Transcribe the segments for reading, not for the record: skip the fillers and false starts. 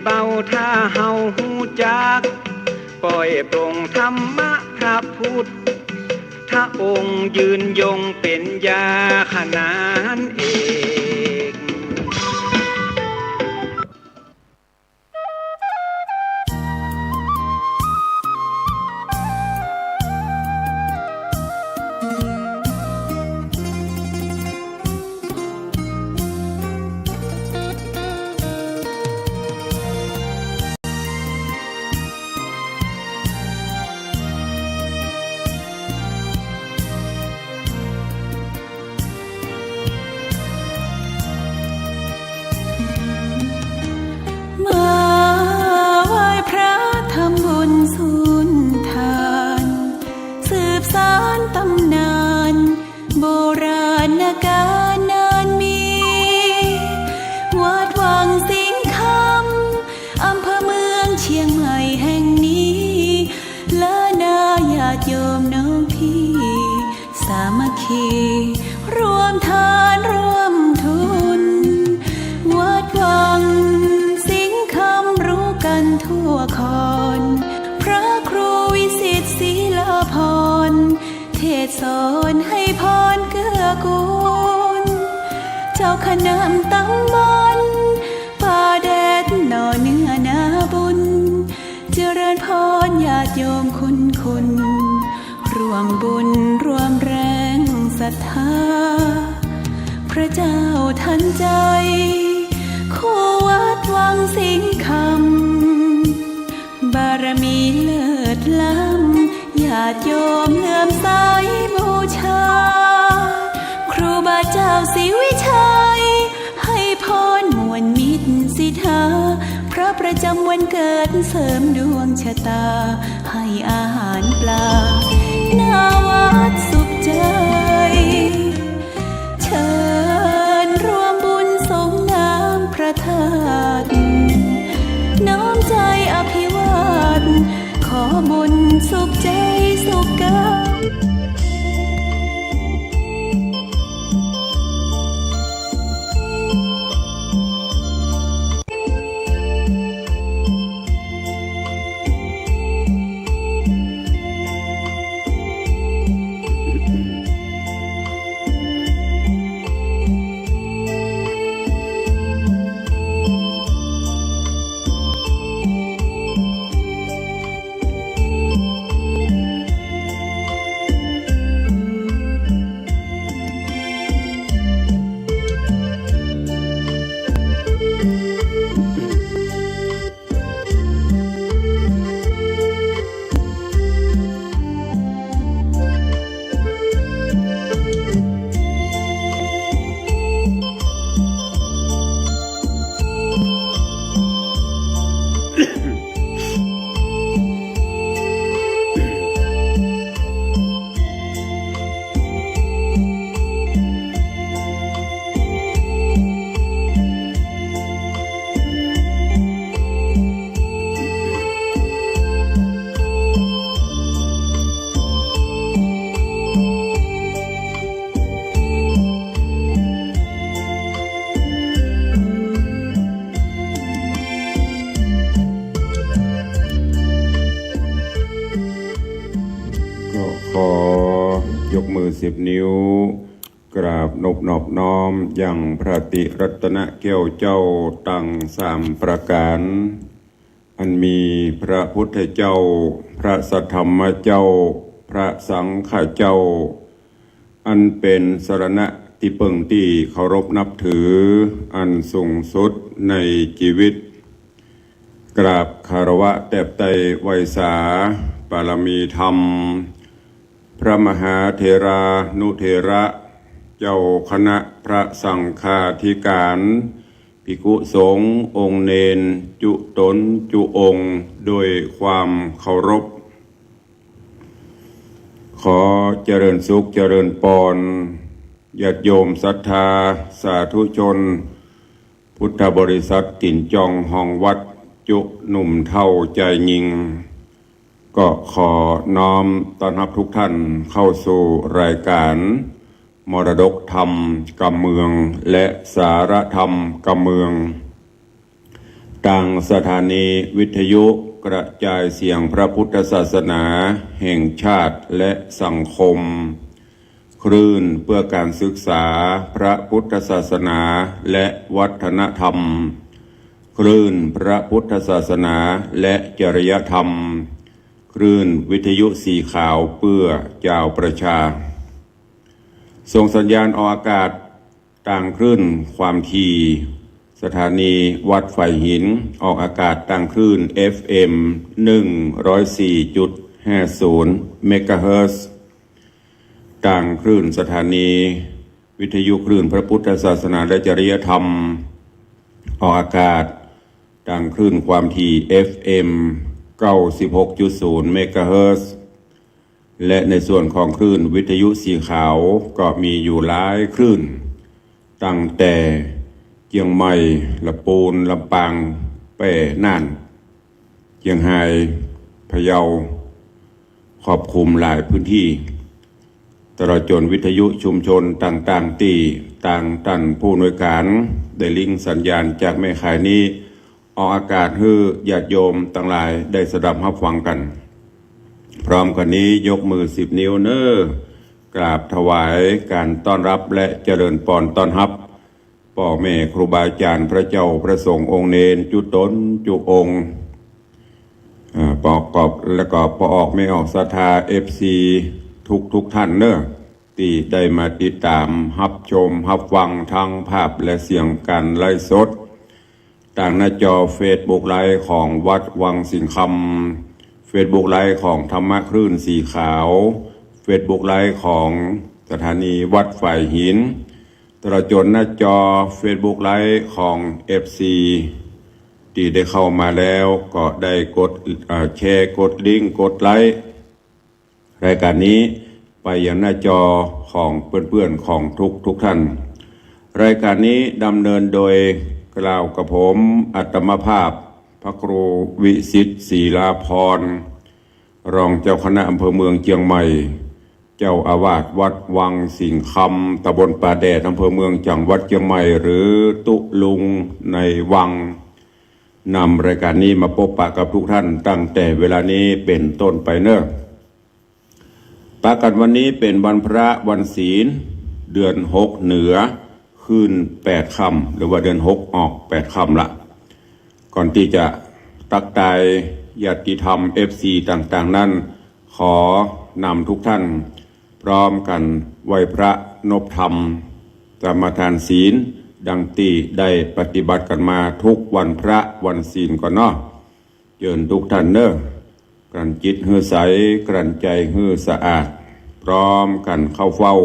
เบาถ้าเฮาหูจักปล่อยปรงธรรมะพระพุทธถ้าองค์ยืนยงเป็นยาขนานเอกโยมน้องพี่สามัคคีรวมทานร่วมทุนวัดวังสิงคำรู้กันทั่วคอนพระครูวิสิตศรีลาภรณ์เทศสอนให้พรเกื้อกูลเจ้าคณะตำบลป่าแดดหน่อเนื้อนาบุญเจริญพรญาติโยมคุณร่วมบุญร่วมแรงศรัทธาพระเจ้าทันใจคู่วัดวังสิงคำบารมีเลิศล้ำญาติโยมเลื่อมใสบูชาครูบาเจ้าศรีวิชัยให้พรมวลมิตรสิทธาพระประจำวันเกิดเสริมดวงชะตาให้อาหารปลาหน้าวัดสุขใจเชิญร่วมบุญสงน้ำพระธาตุน้อมใจอภิวาทขอบุญสุขใจสุขกาย10 นิ้วกราบนบนอบน้อมอย่างพระติรัตนแก้วเจ้าตั้ง3 ประการอันมีพระพุทธเจ้าพระสัทธรรมเจ้าพระสังฆเจ้าอันเป็นสรณะที่เปิ่งที่เคารพนับถืออันสูงสุดในชีวิตกราบคารวะแตบไตรไวยสาปารมีธรรมพระมหาเถรานุเถระเจ้าคณะพระสังฆาธิการภิกขุสงฆ์องค์เนนจุตนจุองค์โดยความเคารพขอเจริญสุขเจริญปรญาติโยมศรัทธาสาธุชนพุทธบริษัทติ่นจองห้องวัดจุหนุ่มเท่าใจยิงก็ขอน้อมต้อนรับทุกท่านเข้าสู่รายการมรดกธรรมกำเมืองและสารธรรมกำเมือง ต่างสถานีวิทยุกระจายเสียงพระพุทธศาสนาแห่งชาติและสังคมคลื่นเพื่อการศึกษาพระพุทธศาสนาและวัฒนธรรมคลื่นพระพุทธศาสนาและจริยธรรมคลื่นวิทยุสีขาวเพื่อเจ้าประชาส่งสัญญาณออกอากาศต่างคลื่นความถี่สถานีวัดไฟหินออกอากาศต่างคลื่น FM 104.50 เมกะเฮิรตซ์ต่างคลื่นสถานีวิทยุคลื่นพระพุทธศาสนาและจริยธรรมออกอากาศต่างคลื่นความถี่ FM 96.0 เมกะเฮิรตซ์และในส่วนของคลื่นวิทยุสีขาวก็มีอยู่หลายคลื่นตั้งแต่เชียงใหม่ลำพูนลำปางแพร่น่านเชียงรายพะเยาครอบคลุมหลายพื้นที่ตลอดจนวิทยุชุมชนต่างๆที่ต่างตันผู้อำนวยการได้ลิงก์สัญญาณจากแม่ข่ายนี้ออกอากาศให้ญาติโยมต่างหลายได้สดับรับฟังกันพร้อมกันนี้ยกมือ10 นิ้วกราบถวายการต้อนรับและเจริญพรต้อนรับพ่อแม่ครูบาอาจารย์พระเจ้าพระสงฆ์องค์เนรจุตนจุองค์ปอกกอบและก็ปออกไม่ออกศรัทธา FC ทุกท่านที่ได้มาติดตามรับชมรับฟังทางภาพและเสียงการไลฟ์สดต่างหน้าจอ Facebook ไลฟ์ของวัดวังสิงห์คำ Facebook ไลฟ์ของธรรมะคลื่นสีขาว Facebook ไลฟ์ของสถานีวัดไฟหินตลอดจนหน้าจอ Facebook ไลฟ์ของ FC ที่ได้เข้ามาแล้วก็ได้กดแชร์กดลิงก์กดไลค์รายการนี้ไปยังหน้าจอของเพื่อนๆของทุกท่านรายการนี้ดำเนินโดยกล่าวกับผมอัตมภาพพระครูวิสิทธิ์ศรีลาภรณ์รองเจ้าคณะอำเภอเมืองเชียงใหม่เจ้าอาวาสวัดวังสิงห์คำตำบลป่าแดดอำเภอเมืองจังหวัดเชียงใหม่หรือตุลุงในวังนำรายการนี้มาพบปะกับทุกท่านตั้งแต่เวลานี้เป็นต้นไปปากันวันนี้เป็นวันพระวันศีลเดือน6เหนือขึ้น8ค่ำหรือว่าเดือน6ออก8ค่ำละก่อนที่จะตักตายญาติธรรม FC ต่างๆนั้นขอนำทุกท่านพร้อมกันไหว้พระนบธรรมสมาทานศีลดังที่ได้ปฏิบัติกันมาทุกวันพระวันศีลก่อนเชิญทุกท่านกลั่นจิตให้ใสกลั่นใจให้สะอาดพร้อมกันเข้าเฝ้า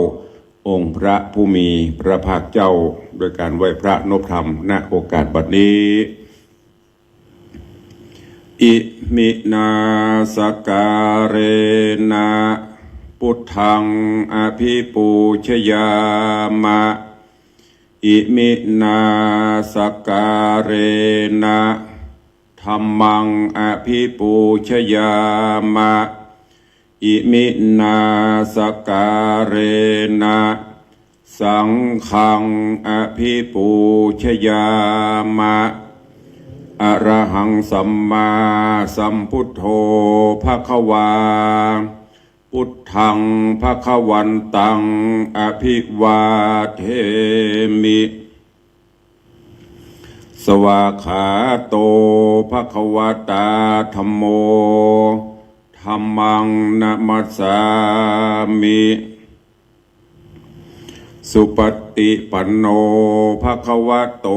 องค์พระผู้มีพระภาคเจ้าโดยการไหว้พระนบธรรมณโอกาสบัดนี้อิมินาสการเรนะพุทธังอภิปูชยามะอิมินาสการเรนะธัมมังอภิปูชยามะอิมินาสการเรนะสังฆังอภิปูชยามะอะระหังสัมมาสัมพุทโธภควาพุทธังภควันตังอภิวาเทมิสวากขาโตภควตาธัมโมธัมมังนะมัสสามิสุปฏิปันโนภควโต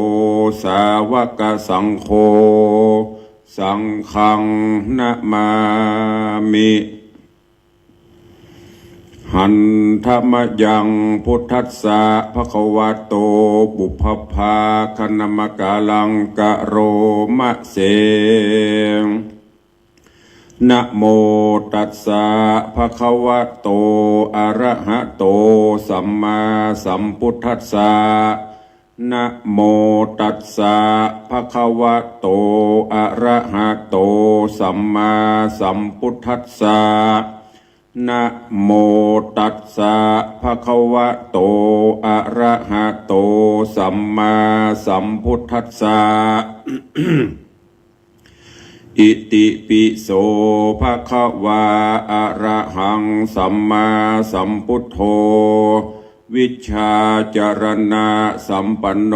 สาวกสังโฆสังฆังนะมามิหันธรรมยังพุทธัสสะภควโตบุพพาคณมกาลังกะโรมะเสนะโมตัสสะภะคะวะโตอะระหะโตสัมมาสัมพุทธัสสะนะโมตัสสะภะคะวะโตอะระหะโตสัมมาสัมพุทธัสสะนะโมตัสสะภะคะวะโตอะระหะโตสัมมาสัมพุทธัสสะ อิติปิโสภะคะวาอะระหังสัมมาสัมพุทโธวิชชาจารณะสัมปันโน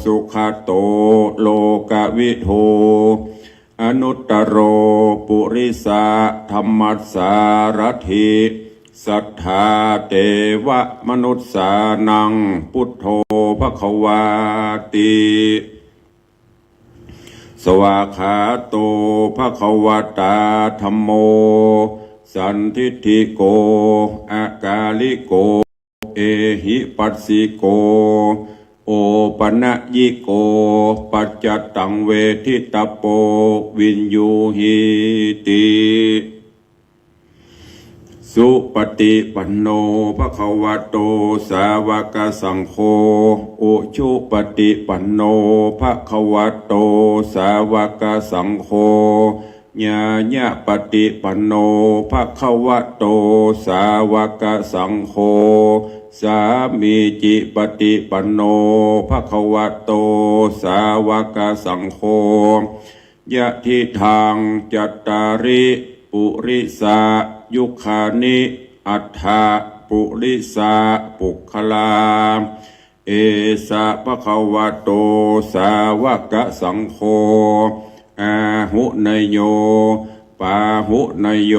สุขโตโลกวิโทอนุตตโรปุริสะธรรมัสสารถิสัทธาเทวมนุสสานังพุทโธภควาติสวากขาโตภควตาธัมโมสันทิฏฐิโกอากาลิโกเอหิปัสสิโกโอปนะยิโกปัจจตังเวทิตโปวินยูหิติสุปฏิปันโนภควโตสาวกสังโฆอุชุปฏิปันโนภควโตสาวกสังโฆญาญาปฏิปันโนภควโตสาวกสังโฆสามีจิปฏิปันโนภควโตสาวกสังโฆยะทิทางจัตตาริปุริสายุคานิอัฏฐาปุริสาปุคลาเอสะภควโตสาวกสังโฆอาหุนยโยปาหุนยโย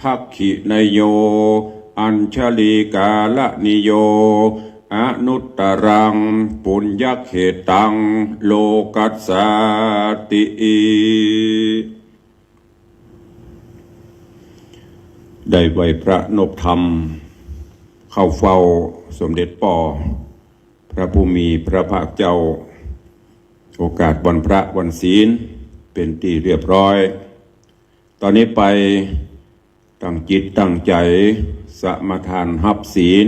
ทักขินยโยอัญชลีกาลนิโยอนุตตรังปุญญเขตังโลกัสสาติได้ไหวพระนพธรรมเข้าเฝ้าสมเด็จป่อพระผู้มีพระภาคเจ้าโอกาสวันพระวันศีลเป็นที่เรียบร้อย ตอนนี้ไปตั้งจิตตั้งใจสมาทานหับศีล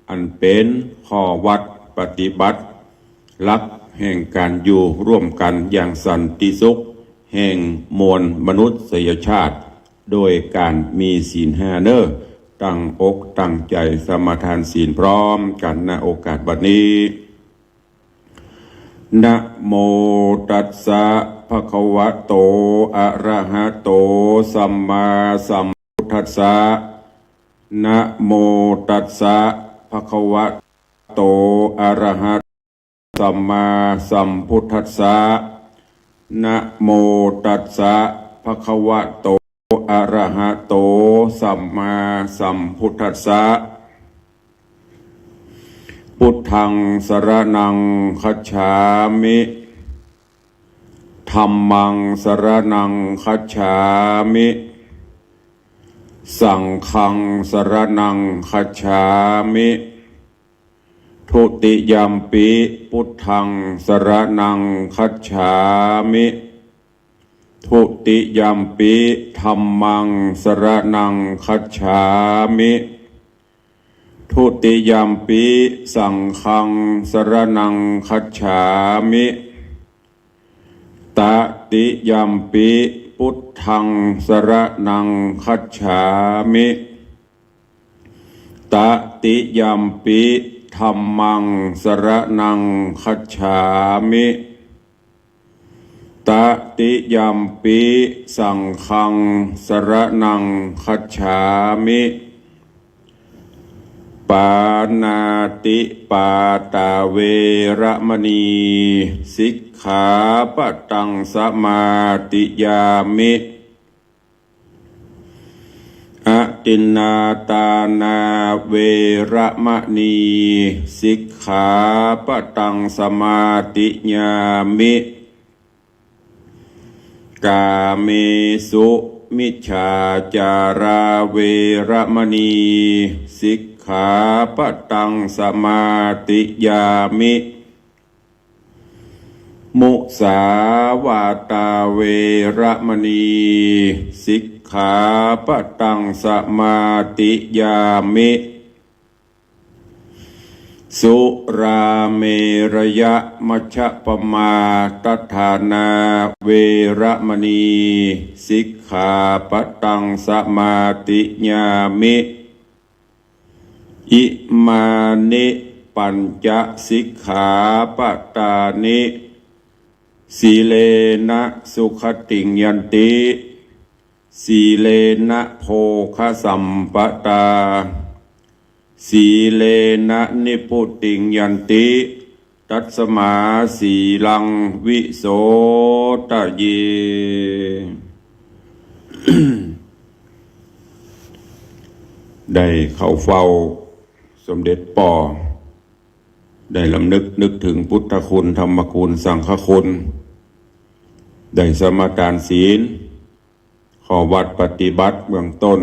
อันเป็นข้อวัดปฏิบัติหลักแห่งการอยู่ร่วมกันอย่างสันติสุขแห่งมวลมนุษยชาติโดยการมีศีล5ตั้งอกตั้งใจสมาทานศีลพร้อมกันณโอกาสบัดนี้นะโมตัสสะภะคะวะโตอะระหะโตสัมมาสัมพุทธัสสะนะโมตัสสะภะคะวะโตอะระหะสัมมาสัมพุทธัสสะนะโมตัสสะภะคะวะโตอะระหะโตสัมมาสัมพุทธัสสะพุทธังสรณังคัจฉามิธัมมังสรณังคัจฉามิสังฆังสรณังคัจฉามิทุติยัมปิพุทธังสรณังคัจฉามิทุติยัมปิธัมมังสรณังคัจฉามิทุติยัมปิสังฆังสรณังคัจฉามิตติยัมปิพุทธังสรณังคัจฉามิตติยัมปิธัมมังสรณังคัจฉามิตติยัมปิสังฆังสรณังคัจฉามิปานาติปาตาเวระมณีสิกขาปะตังสมาติยามิอะตินนาตานาเวระมณีสิกขาปะตังสมาติยามิกาเมสุมิจฉาจาราเวระมณีสิกขาปะตังสมาติยามิมุสาวาตาเวระมณีสิกขาปะตังสมาติยามิสุราเมรยะมัชฌะปมาทัฏฐานาเวระมณีสิกขาปะตังสมาติยามิอิมานิปัญจสิกขาปตานิ สีเลนะสุขติงยันติสีเลนะโภคสัมปตาสีเลนะนิพุติงยันติตัสมาสีลังวิโสตเย ได้เข้าเฝ้าสมเด็จป่อได้ลำนึกถึงพุทธคุณธรรมคุณสังฆคุณได้สมาทานศีลขอวัดปฏิบัติเบื้องต้น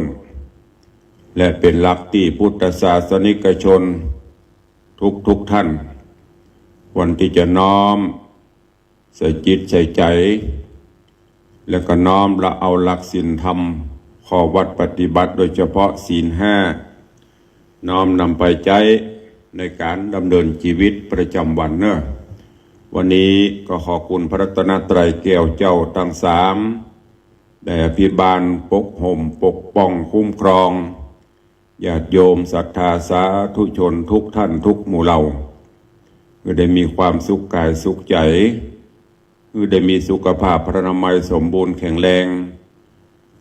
และเป็นหลักที่พุทธศาสนิกชนทุกท่านควรที่จะน้อมใส่จิตใส่ใจและก็น้อมละเอาหลักศีลธรรมขอวัดปฏิบัติโดยเฉพาะศีล5น้อมนำไปใช้ในการดำเนินชีวิตประจำวันเนอะวันนี้ก็ขอบคุณพระรัตนตรัยแก้วเจ้าทั้ง3ได้อภิบาลปกห่มปกป้องคุ้มครองญาติโยมศรัทธาสาธุชนทุกท่านทุกหมู่เหล่าคือได้มีความสุขกายสุขใจคือได้มีสุขภาพพรรณนามัยสมบูรณ์แข็งแรง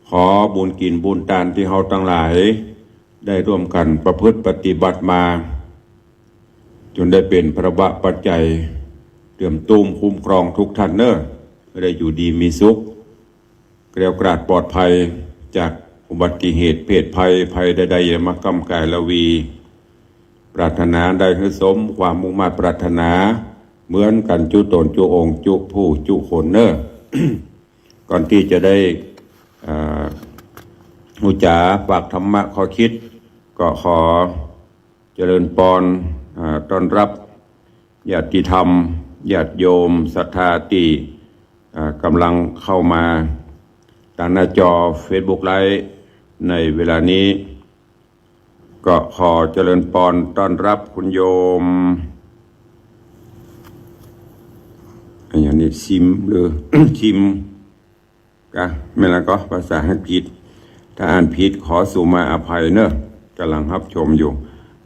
ขอบุญกินบุญทานที่เฮาทั้งหลายได้ร่วมกันประพฤติปฏิบัติมาจนได้เป็นพระบะปัจจัยเตรียมตุ้มคุ้มครองทุกท่านเนอะได้อยู่ดีมีสุขเกลียวกราดปลอดภัยจากอุบัติเหตุเพศภัยใดๆอย่ามากำกายละวีปรารถนาได้คือสมความมุ่งมั่นปรารถนาเหมือนกันจุตนจุองค์จุผู้จุคนเนอะ ก่อนที่จะได้อุจาฝากธรรมะขอคิดก็ขอเจริญปอนต้อนรับญาติธรรมญาติโยมศรัทธาที่กำลังเข้ามาทางหน้าจอ Facebook ไลฟ์ในเวลานี้ก็ขอเจริญปอนต้อนรับคุณโยมอย่างนี้ชิมหรือ ชิมกะไม่ละก็ภาษาอังกฤษถ้าอ่านผิดขอสุมาอภัยเนอะกำลังรับชมอยู่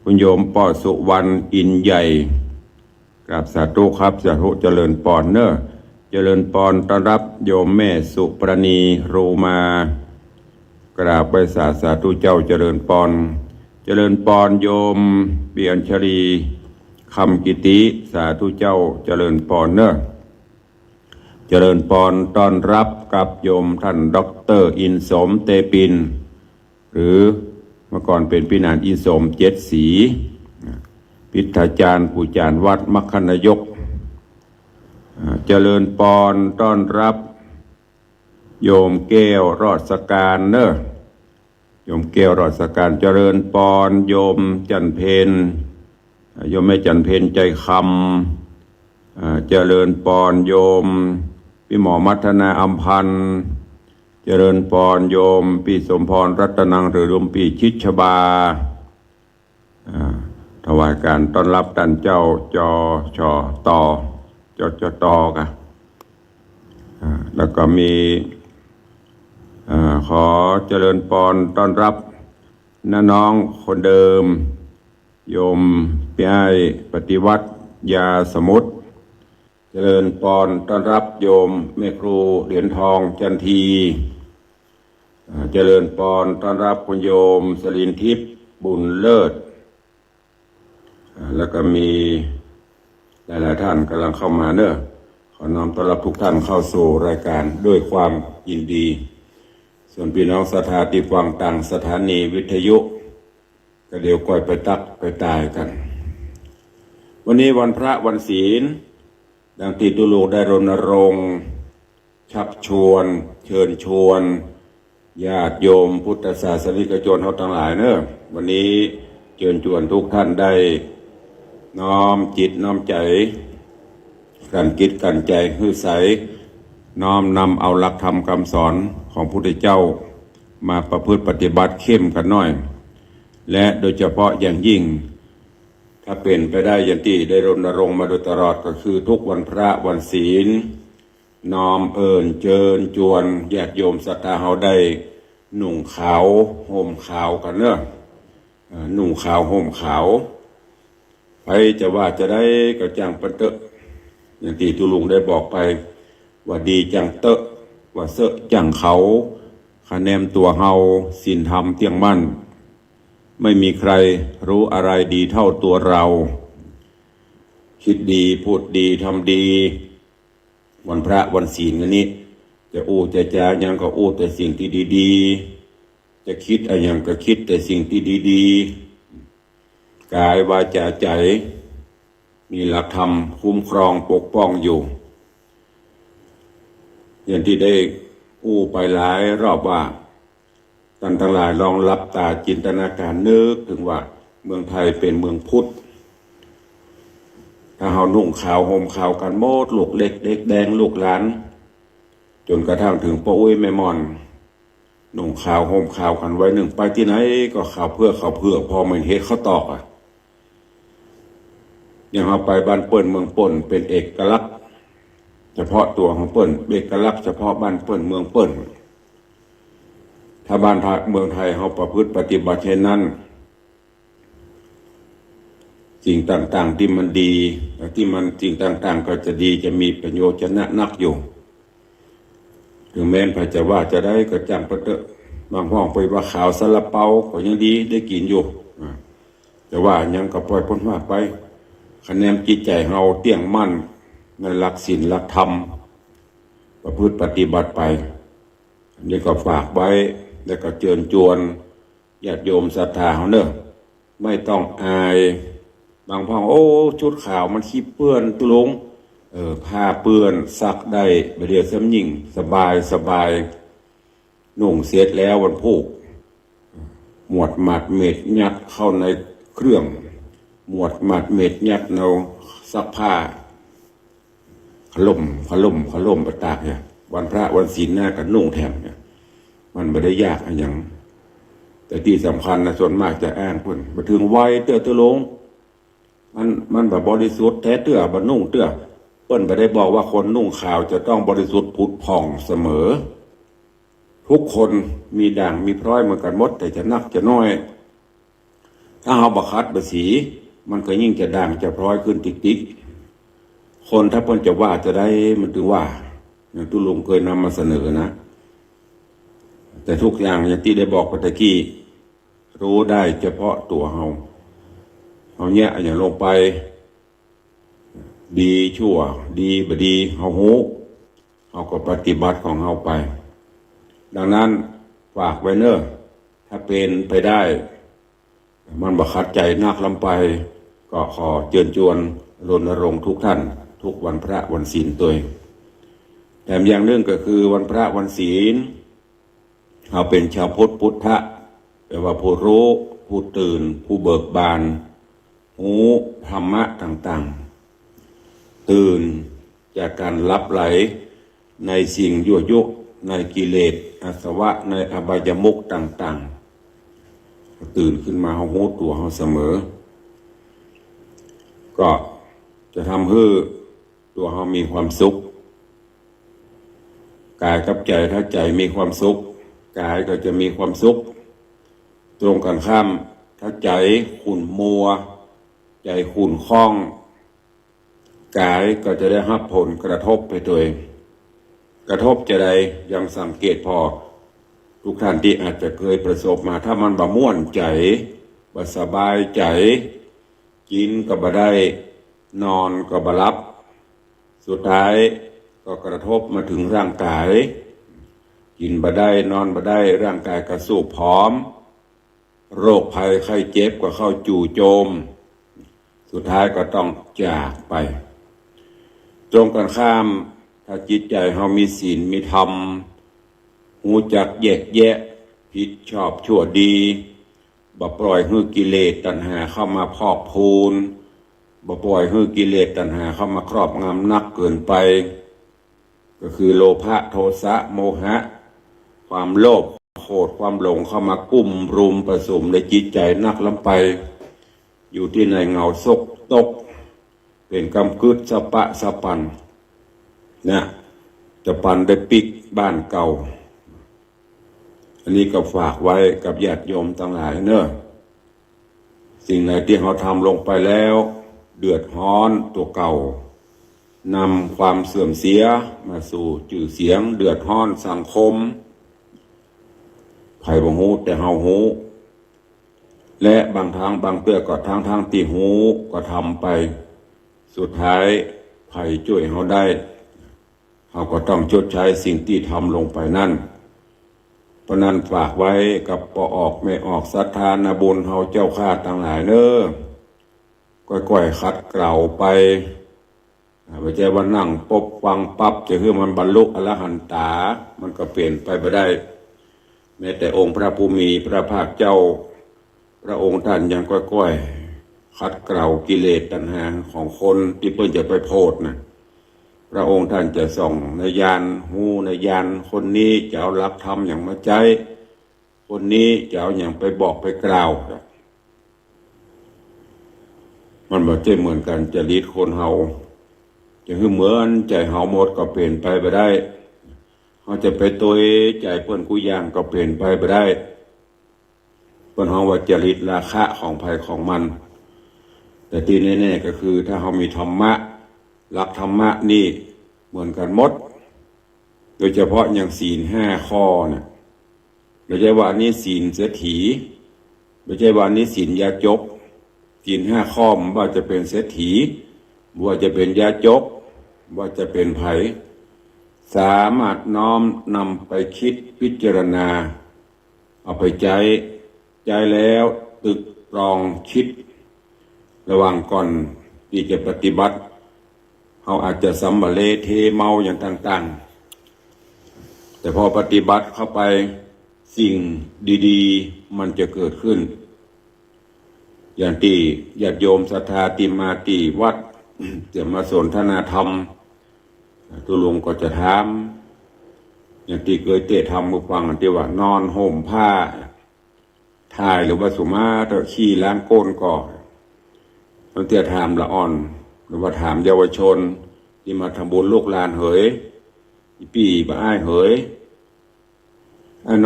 คุณโยมป้อสุวรรณอินใหญ่กราบสาธุครับสาธุเจริญปอนเนอะเจริญปอนต้อนรับโยมแม่สุปรณีรูมากราบใบสาธุเจ้าเจริญปอนเจริญปอนโยมเบียญชรีคำกิติสาธุเจ้าเจริญปอนเนอะเจริญปอนต้อนรับกับโยมท่านด็อกเตอร์อินสมเตปินหรือเมื่อก่อนเป็นพินานอินสม7 สีพิธาจารย์ผู้จารย์วัดมัคคณายกเจริญปอนต้อนรับโยมแก้วรอดสการเนอะโยมแก้วรอดสการเจริญปอนโยมจันเพนโยมแม่จันเพนใจคำเจริญปอนโยมพี่หมอมัทนาอัมพันธ์เจริญปอนโยมพี่สมพรรัตนังหรือโยมพี่ชิดชบาถวายการต้อนรับท่านเจ้าจตกันแล้วก็มีขอเจริญปอนต้อนรับน้องคนเดิมโยมพี่ไอ้ปฏิวัติยาสมุทรเจริญปอนต้อนรับโยมแม่ครูเหรียญทองจันทีเจริญปอนต้อนรับคุณโยมสลินทิพย์บุญเลิศแล้วก็มีหลายๆท่านกำลังเข้ามาเนอะขอน้อมต้อนรับทุกท่านเข้าสู่รายการด้วยความยินดีส่วนพี่น้องศรัทธาที่ฟังต่างสถานีวิทยุก็เดี๋ยวก่อยไปตักไปตายกันวันนี้วันพระวันศีลดังที่ตุลูกได้รณรงค์ชักชวนเชิญชวนญาติโยมพุทธศาสนิกชนเขาทั้งหลายเนอะวันนี้เชิญชวนทุกท่านได้น้อมจิตน้อมใจกันกิจกันใจฮือใสน้อมนำเอาหลักธรรมคำสอนของพระพุทธเจ้ามาประพฤติปฏิบัติเข้มกันหน่อยและโดยเฉพาะอย่างยิ่งถ้าเป็นไปได้อย่างที่ได้รณรงค์มาโดยตลอดก็คือทุกวันพระวันศีลน้อมเอิญเจิญจวนญาติโยมศรัทธาเฮาได้นุ่งขาวห่มขาวกันเนอะนุ่งขาวห่มขาวไปจะว่าจะได้กระจ่างปันเตอะอย่างที่ตุลุงได้บอกไป ว่าดีจังเตอะว่าเสอะจังเขาคะแนนตัวเฮาศีลธรรมเที่ยงมั่นไม่มีใครรู้อะไรดีเท่าตัวเราคิดดีพูดดีทำดีวันพระวันศีลกันนี้จะอู้จะจายังก็อู้แต่สิ่งที่ดีๆจะคิดอะไรยังก็คิดแต่สิ่งที่ดีๆกายวาจาใจมีหลักธรรมคุ้มครองปกป้องอยู่อย่างที่ได้อู้ไปหลายรอบว่าท่านทั้งหลายลองรับตาจินตนาการนึกถึงว่าเมืองไทยเป็นเมืองพุทธถ้าเฮานุ่งขาวห่มขาวกันโมดลูกเล็กเด็กแดงลูกหลานจนกระทั่งถึงป้าอุ้ยแม่มอนนุ่งขาวห่มขาวกันไว้หนึ่งไปที่ไหนก็ขาวเพื่อพอมันเฮ็ดเขาตอกอย่างเราไปบ้านเปิ้นเมืองเปิ้นเป็นเอกลักษณ์เฉพาะตัวของเปิ้นเอกลักษณ์เฉพาะบ้านเปิ้นเมืองเปิ้นถ้าบ้านเมืองไทยเราประพฤติปฏิบัติเช่นนั้นสิ่งต่างๆที่มันดีที่มันสิ่งต่างๆก็จะดีจะมีประโยชน์จะนักอยู่ถึงแม้นพระจะว่าจะได้ก็จังประเตอะบางห้องไปว่าขาวซาลาเปาก็ยังดีได้กินอยู่แต่ว่ายังก็ปล่อยพ้นว่าไปคะแนนจิตใจเราเตี่ยงมั่นในหลักศีลหลักธรรมประพฤติปฏิบัติไปนี่ก็ฝากไว้แล้วก็เชิญชวนญาติโยมศรัทธาเขาเนอะไม่ต้องอายบางพ่อโอ้ชุดขาวมันขี้เปื้อนตุลงผ้าเปื้อนซักได้ไปเดี๋ยวซ้ำยิ่งสบายนุ่งเสร็จแล้ววันพุกหมวดหมัดเม็ดยัดเข้าในเครื่องหมวดหมัดเม็ดยัดเอาซักผ้าขลุ่มประตากเนี่ยวันพระวันศีลหน้ากันนุ่งแถมเนี่ยมันไม่ได้ยากอะไรอย่างแต่ที่สำคัญนะส่วนมากจะอ้างเพิ่นมาถึงวัยเตื้อลงมันแบบบริสุทธิ์แท้เตื้อบันุ่งเตื้อเพิ่นไม่ได้บอกว่าคนนุ่งขาวจะต้องบริสุทธิ์ผุดผ่องเสมอทุกคนมีด่างมีพร้อยเหมือนกันหมดแต่จะนักจะน้อยถ้าเอาบักคัดบะสีมันก็ยิ่งจะด่างจะพร้อยขึ้นติ๊กคนถ้าเพิ่นจะว่าจะได้มันถึงว่าอย่างตุลุงเคยนำมาเสนอนะแต่ทุกอย่างอย่างที่ได้บอกไปตะกี้รู้ได้เฉพาะตัวเฮาเนี่ยอย่างลงไปดีชั่วดีบ่ดีเฮาฮู้เฮาก็ปฏิบัติของเฮาไปดังนั้นฝากไว้เนอะถ้าเป็นไปได้มันบ่ขัดใจนักลำไปก็ขอเชิญชวนรณรงค์ทุกท่านทุกวันพระวันศีลตัวแต่อย่างหนึ่งก็คือวันพระวันศีลเราเป็นชาวพุทธะแปลว่าผู้รู้ผู้ตื่นผู้เบิกบานหูธรรมะต่างๆตื่นจากการลับไหลในสิ่งยั่วยุในกิเลสอาสวะในอบายมุขต่างๆตื่นขึ้นมาเราหูตัวเราเสมอก็จะทำให้ตัวเรามีความสุขกายกับใจถ้าใจมีความสุขกายก็จะมีความสุขตรงกันข้ามถ้าใจขุ่นมัวใจขุ่นข้องกายก็จะได้รับผลกระทบไปตัวเองกระทบจะได้ยังสังเกตพอทุกท่านที่อาจจะเคยประสบมาถ้ามันบ่ม่วนใจบ่สบายใจกินก็บ่ได้นอนก็บ่หลับสุดท้ายก็กระทบมาถึงร่างกายกินบ่ได้นอนบ่ได้ร่างกายกระสูบผอมโรคภัยไข้เจ็บก็เข้าจู่โจมสุดท้ายก็ต้องจากไปตรงกันข้ามถ้าจิตใจเฮามีศีลมีธรรมรู้จักแยกแยะผิดชอบชั่วดีบ่ปล่อยให้กิเลสตัณหาเข้ามาพอกพูนบ่ปล่อยให้กิเลสตัณหาเข้ามาครอบงำนักเกินไปก็คือโลภะโทสะโมหะความโลภโกรธความหลงเข้ามากุ้มรุมผสมในจิตใจนักลำไปอยู่ที่ในเงาซกตกเป็นกำกึดสะปะสะปันนะจะปันได้ปิกบ้านเก่าอันนี้ก็ฝากไว้กับญาติโยมทั้งหลายเนอะสิ่งไหนที่เราทำลงไปแล้วเดือดร้อนตัวเก่า นำความเสื่อมเสียมาสู่ชื่อเสียงเดือดร้อนสังคมไผบ่ฮู้แต่เฮาฮู้และบางทางบางเตื้อก็ทางที่ฮู้ก็ทำไปสุดท้ายไผช่วยเฮาได้เฮาก็ต้องชดใช้สิ่งที่ทำลงไปนั่นเพราะนั้นฝากไว้กับปออกไม่ออกศรัทธานาบุญเฮาเจ้าข้าทั้งหลายเด้อก้อยๆคัดเกลาไปไม่ใช่ว่านั่งปบฟังปั๊บจะคือมันบรรลุอรหันตามันก็เปลี่ยนไปไม่ได้แม้แต่องค์พระภูมิพระภาคเจ้าพระองค์ท่านยังก้อยๆคัดเกลากิเลสตัณหาของคนที่เพิ่นจะไปโพธนะพระองค์ท่านจะส่องในญาณหูในญาณคนนี้จะเอาหลักธรรมอย่างมาใจคนนี้จะเอาอย่างไปบอกไปกล่าวมันบ่ใช่เหมือนกันจริตคนเฮาจะคือเหมือนใจเฮาหมดก็เปลี่ยนไปบ่ได้เฮาจะไปตัวใจเพิ่นกูอย่างก็เปลี่ยนไปบ่ได้เพิ่นเฮาว่าจริตราคะของภัยของมันแต่ที่แน่ๆก็คือถ้าเฮามีธรรมะหลักธรรมะนี่เหมือนกันหมดโดยเฉพาะอย่างศีล5ข้อเนี่ยไม่ใช่ว่านี้ศีลเศรษฐีไม่ใช่ว่านี้ศีลยาจกศีล5ข้อมันว่าจะเป็นเศรษฐีว่าจะเป็นยาจกว่าจะเป็นไผสามารถน้อมนำไปคิดพิจารณาเอาไปใจแล้วตึกตรองคิดระหว่างก่อนที่จะปฏิบัติเขาอาจจะสัมบะเลเทเมาอย่างต่างๆแต่พอปฏิบัติเข้าไปสิ่งดีๆมันจะเกิดขึ้นอย่างที่ญาติโยมศรัทธาติมาติวัดจะมาสนทนาธรรมตุลุงก็จะถามอย่างที่เคยเตะทำมาฟังที่ว่านอนห่มผ้าถ่ายหรือว่าสุมาตะขี้ล้างก้นก่อนต้องเตะถามละอ่อนหรือว่าถามเยาวชนที่มาทำบุญลูกหลานเหยปีบ่อ้ายเหย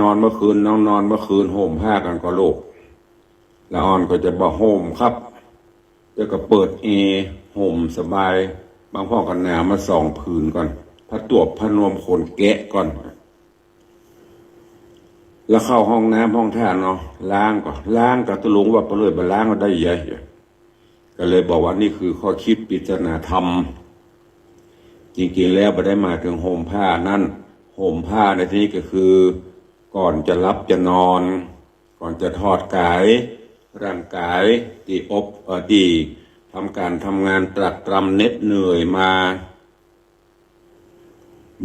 นอนเมื่อคืนน้องนอนเมื่อคืนห่มผ้ากันก็ลูกละอ่อนก็จะบอกห่มครับจะก็เปิดห่มสบายบางพ่อกันหนามา2 ผืนก่อนพัดตัวพนวมขนแกะก่อนแล้วเข้าห้องน้ำห้องท่าเนาะล้างก่อนล้างกับตะลุงว่าไปเลยไปล้างก็ได้ใหญ่ก็เลยบอกว่านี่คือข้อคิดปริศนาธรรมจริงๆแล้วไม่ได้มาถึงห่มผ้านั่นห่มผ้าในที่นี้ก็คือก่อนจะรับจะนอนก่อนจะทอดกายร่างกายที่ที่ทำการทำงานตรักตรำเหน็ดเหนื่อยมา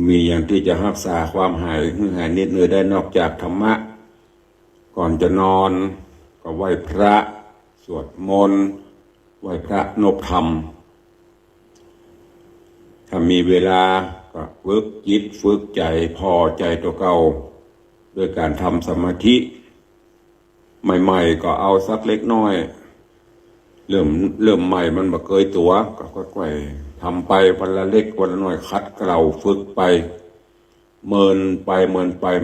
มีอย่างที่จะรักษาความหายเหน็ดเหนื่อยได้นอกจากธรรมะก่อนจะนอนก็ไหว้พระสวดมนต์ไหว้พระนบธรรมถ้ามีเวลาก็ฝึกจิตฝึกใจพอใจตัวเก่าด้วยการทำสมาธิใหม่ๆก็เอาสักเล็กน้อยเริ่มใหม่มันบ่เคยตัวก็ค่อยๆทำไปวันละเล็กวันละน้อยคัดเกลาฝึกไปเมินไป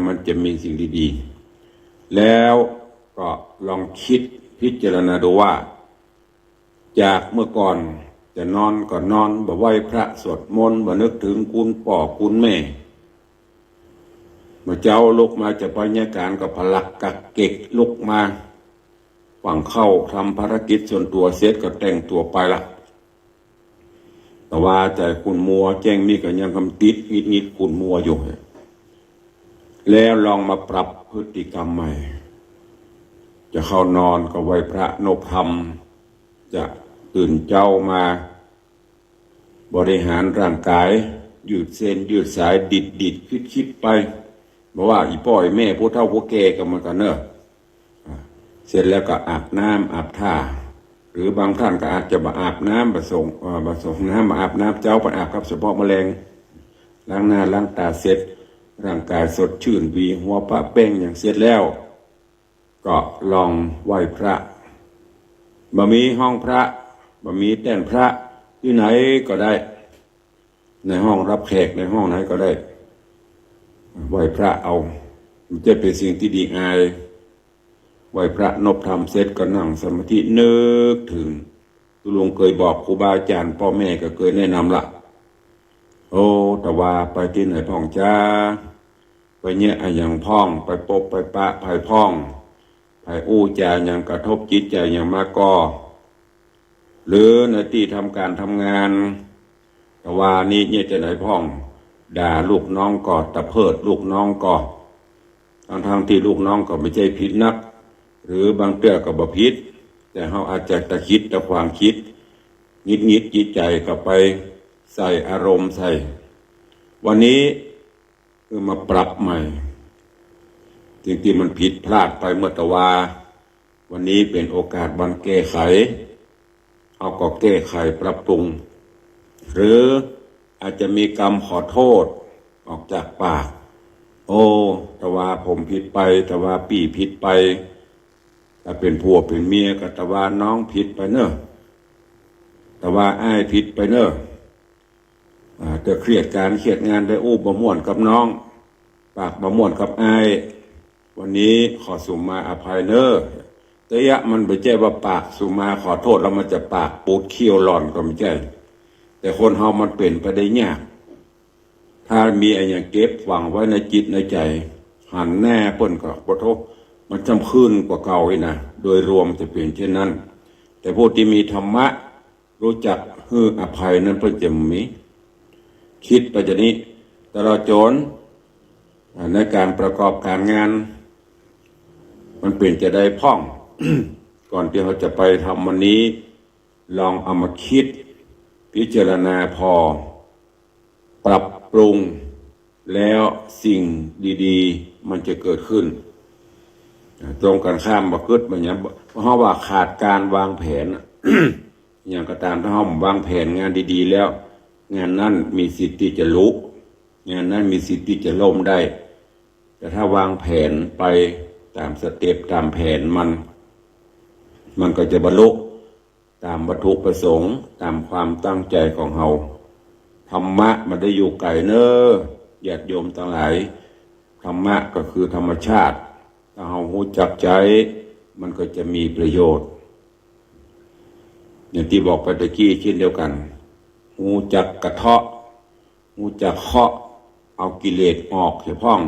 มันจะมีสิ่งดีๆแล้วก็ลองคิดพิจารณาดูว่าจากเมื่อก่อนจะนอนก็นอนบ่ไหว้พระสวดมนต์บ่นึกถึงคุณพ่อคุณแม่เมื่อเจ้าลุกมาจะไปญาการกับพลักกักเก็กลุกมาฝังเข้าทำภารกิจส่วนตัวเสร็จก็แต่งตัวไปละแต่ว่าใจคุณมัวแจ้งมีก็ยังคำติดนิดคุณมัวอยู่แล้วลองมาปรับพฤติกรรมใหม่จะเข้านอนก็ไหว้พระนบธรรมจะตื่นเจ้ามาบริหารร่างกายยืดเส้นยืดสายดิดคิดไปบอกว่าอีพ่ออีแม่ผู้เฒ่าผู้แก่ก็มันกันเนอะเสร็จแล้วก็อาบน้ำอาบท่าหรือบางท่านก็อาจจะมาอาบน้ำมาส่งน้ำมาอาบน้ำเจ้าไปอาบครับเฉพาะแมลงล้างหน้าล้างตาเสร็จร่างกายสดชื่นวีหัวปะเป้งอย่างเสร็จแล้วก็ลองไหว้พระบ่มีห้องพระบ่มีแท่นพระที่ไหนก็ได้ในห้องรับแขกในห้องไหนก็ได้ไหว้พระเอามันจะเป็นสิ่งที่ดีงามไหว้พระนบธรรมเสร็จก็นั่งสมาธินึกถึงตุลุงเคยบอกครูบาอาจารย์พ่อแม่ก็เคยแนะนำละ โอ้แต่ว่าไปที่ไหนพ่องจ้าไปเนี่ยอะอย่างพ่องไปปบไปปะภายพ่องภายอู้จาอย่างกระทบจิตใจอย่างมากก็หรือในที่ทำการทำงานแต่ว่านี่เนี่ยจะไหนพ่องด่าลูกน้องก็ตะเพิดลูกน้องก็ทางที่ลูกน้องก็ไม่ใช่ผิดนักหรือบางเตื้อก็บ่ผิดแต่เขาอาจจะตะคิดตะความคิดงิดจิตใจก็ไปใส่อารมณ์ใส่วันนี้คือมาปรับใหม่จริงๆมันผิดพลาดไปเมื่อตะวาวันนี้เป็นโอกาสวันแก้ไขเอาก็แก้ไขปรับปรุงหรืออาจจะมีคำขอโทษออกจากปากโอ้ตะวาผมผิดไปตะวาปี่ผิดไปถ้าเป็นผัวเป็นเมียก็ตะวาน้องผิดไปเนอะตะวาอ้ายผิดไปเนอะจะเครียดการเครียดงานได้อู้บ่ม่วนกับน้องปากบ่ม่วนกับอ้ายวันนี้ขอสุมาอภัยเนอะแต่ยะมันไม่ใช่ว่าปากสุมาขอโทษแล้วมันจะปากปูดเคี้ยวหล่อนก็ไม่ใช่แต่คนเฮามันเป็นไปได้ยากถ้ามีอะไรอย่างเก็บฝังไว้ในจิตในใจหันแน่เปิ้นก็บ่โทษมันจำคืนกว่าเก่าอีกนะโดยรวมจะเป็นเช่นนั้นแต่ผู้ที่มีธรรมะรู้จักฮืออภัยนั้นเพิ่นจะมีคิดไปจากนี้ตลอดจนในการประกอบการงานมันเปลี่ยนจะได้พ่อง ก่อนที่เขาจะไปทำวันนี้ลองเอามาคิดพิจารณาพอปรับปรุงแล้วสิ่งดีๆมันจะเกิดขึ้นตรงกันข้ามบ่เกิดแบบนี้เพราะว่าขาดการวางแผน อย่างก็ตามถ้าเราวางแผนงานดีๆแล้วงานนั้นมีสิทธิ์ที่จะลุกงานนั้นมีสิทธิ์ที่จะล่มได้แต่ถ้าวางแผนไปตามสเต็ปตามแผนมันก็จะบรรลุตามวัตถุประสงค์ตามความตั้งใจของเราธรรมะมันได้อยู่ไกลเนอะญาติโยมทั้งหลายธรรมะก็คือธรรมชาติถ้าเรารู้จักใจมันก็จะมีประโยชน์อย่างที่บอกไปตะกี้เช่นเดียวกันรู้จักกระเทาะรู้จักเคาะเอากิเลสออกเสียพ่อง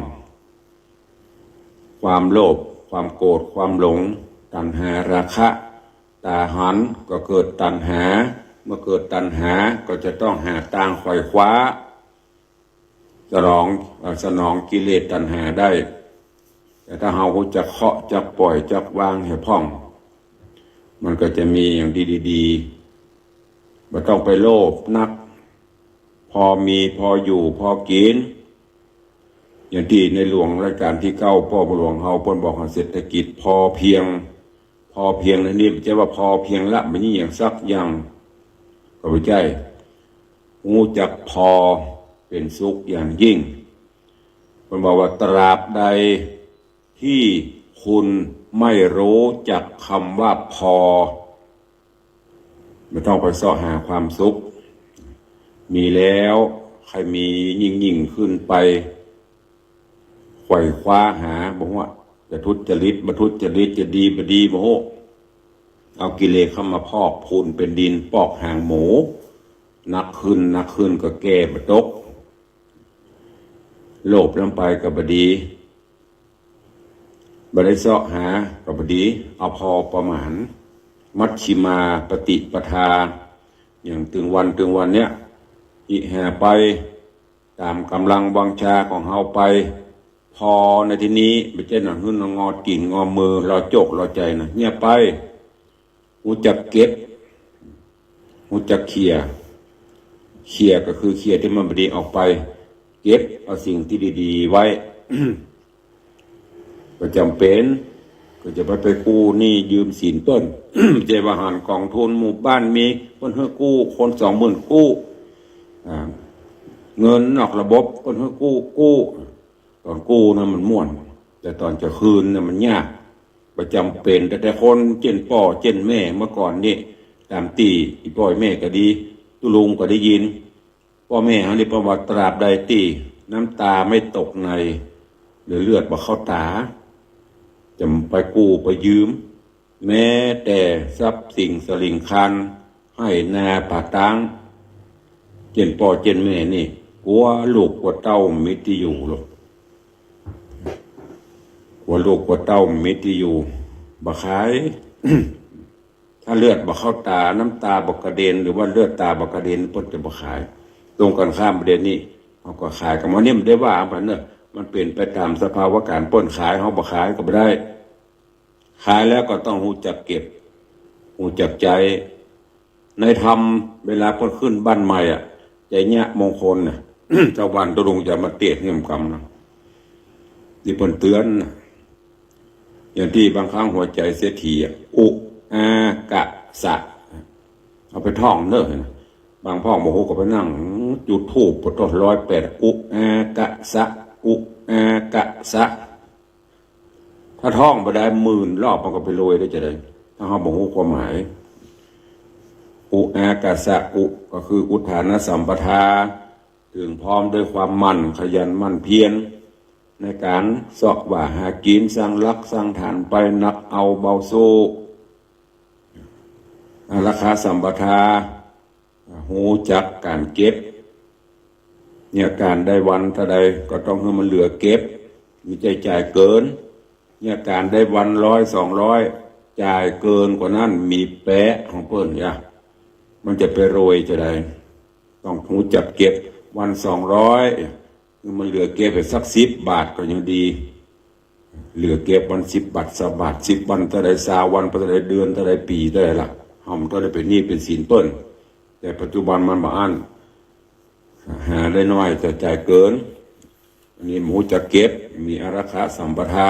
ความโลภความโกรธความหลงตัณหาราคะตาหันก็เกิดตัณหาเมื่อเกิดตัณหาก็จะต้องหาทางไขว่คว้าสนองกิเลสตัณหาได้แต่ถ้าเราจะเคาะจะปล่อยจะวางให้พ่องมันก็จะมีอย่างดีๆไม่ต้องไปโลภนักพอมีพออยู่พอกินอย่างที่ในหลวงรัชกาลที่9พ่อหลวงเฮาเพิ่นบอกว่าเศรษฐกิจพอเพียงในนี้ไม่ใช่ว่าพอเพียงละไม่นี่อย่างสักอย่างก็ไม่ใช่รู้จักพอเป็นสุขอย่างยิ่งเพิ่นบอกว่าตราบใดที่คุณไม่รู้จักคำว่าพอไม่ต้องไปเสาะหาความสุขมีแล้วใครมียิ่งขึ้นไปไขว่คว้าหาบอกว่าจะทุจริตบทุจริตจะดีบดีโมโหเอากิเลสเข้ามาพอกพูนเป็นดินปอกหางหมูนักขึ้นก็แก้บตกโลภลงไปก็บดีบริเสาะหาก็บดีเอาพอประมาณมัชชิมาปฏิปทาอย่างถึงวันเนี้ยอิแห่ไปตามกำลังวังชาของเฮาไปพอในที่นี้ไม่ใช่หนังหุ่นงอกิ่งงอมือเราโจกเราใจนะเนี่ยไปหูจักเก็บหูจักเคลียก็คือเคลียที่มันบดีออกไปเก็บเอาสิ่งที่ดีๆไว้ ประจำเป็นก็จะไปกู้หนี้ยืมสินต้น เจวหารกองทุนหมู่บ้านมีคนให้กู้คน20,000กู้เงินนอกระบบคนให้กู้ตอนกู้นะมันม่วนแต่ตอนจะคืนนะมันยากประจำเป็นแต่คนเจนพ่อเจนแม่เมื่อก่อนนี่ตามตีอีพ่อแม่ก็ดีตุลุงก็ได้ยินพ่อแม่เขาเรียกว่าตราบใดตีน้ำตาไม่ตกในหรือเลือดบ่เข้าตาจะไปกู้ไปยืมแม้แต่ทรัพย์สิ่งสลิงคันให้นาป่าตังเจนพ่อเจนแม่นี่ กลัวลูกกลัวเต้ามิตรอยู่หรอกกลัวลูกกลัวเต้ามิตรอยู่บ่ขาย ถ้าเลือดบ่เข้าตาน้ำตาบ่กระเด็นหรือว่าเลือดตาบ่กระเด็นเพิ่นจะบ่ขาย ตรงกันข้ามประเด็นนี้เขาก็ขายกันมาเนี่ยมันได้ว่ามันเนอะมันเปลี่ยนไปตามสภาวะการป้นขายเขาบ่ขายก็ไม่ได้ ขายแล้วก็ต้องรู้จักเก็บรู้จักใจในธรรมเวลาเพิ่นขึ้นบ้านใหม่อ่ะใจเนี้ยมงคลน่ะ เจ้าวันตรงจะมาเตะเงี่ยมกำนะที่เพิ่นเตือนนะอย่างที่บางครั้งหัวใจเสียทีอุอากะสะเอาไปท่องเนอะนะบางพ่อโมโหก็ไปนั่งจุดธูปปต้น108อุอากะสะอุอากะสะถ้าท่องไปได้10,000 รอบมันก็ไปรวยได้จะได้ถ้าเขาโมโหความหมายอุอากาสะอุก็คืออุทานสัมปทาถึงพร้อมด้วยความมั่นขยันมั่นเพียรในการสอบว่าหากินสร้างรักสร้างฐานไปนักเอาเบาสู้ราคาสัมปทาหูจักการเก็บเนี่ยการได้วันเท่าใดก็ต้องให้มันเหลือเก็บมีใจจ่ายเกินเนี่ยการได้วัน100-200จ่ายเกินกว่านั้นมีแปะของเพิ่นเนี่ยมันจะไปโรยจะได้ต้องหูจักเก็บวัน200คือมันเหลือเก็บไปสัก10 บาทก็ยังดีเหลือเก็บวัน10 บาท20 บาท10 วันเท่าใด20 วันเท่าใดเดือนเท่าใดปีเท่าใดล่ะเฮามันก็ได้เป็นหนี้เป็นสินเปิ้นแต่ปัจจุบันมันบ่อั้นหาได้น้อยแต่จ่ายเกินอันนี้หูจักเก็บมีอารักขาสัมปทา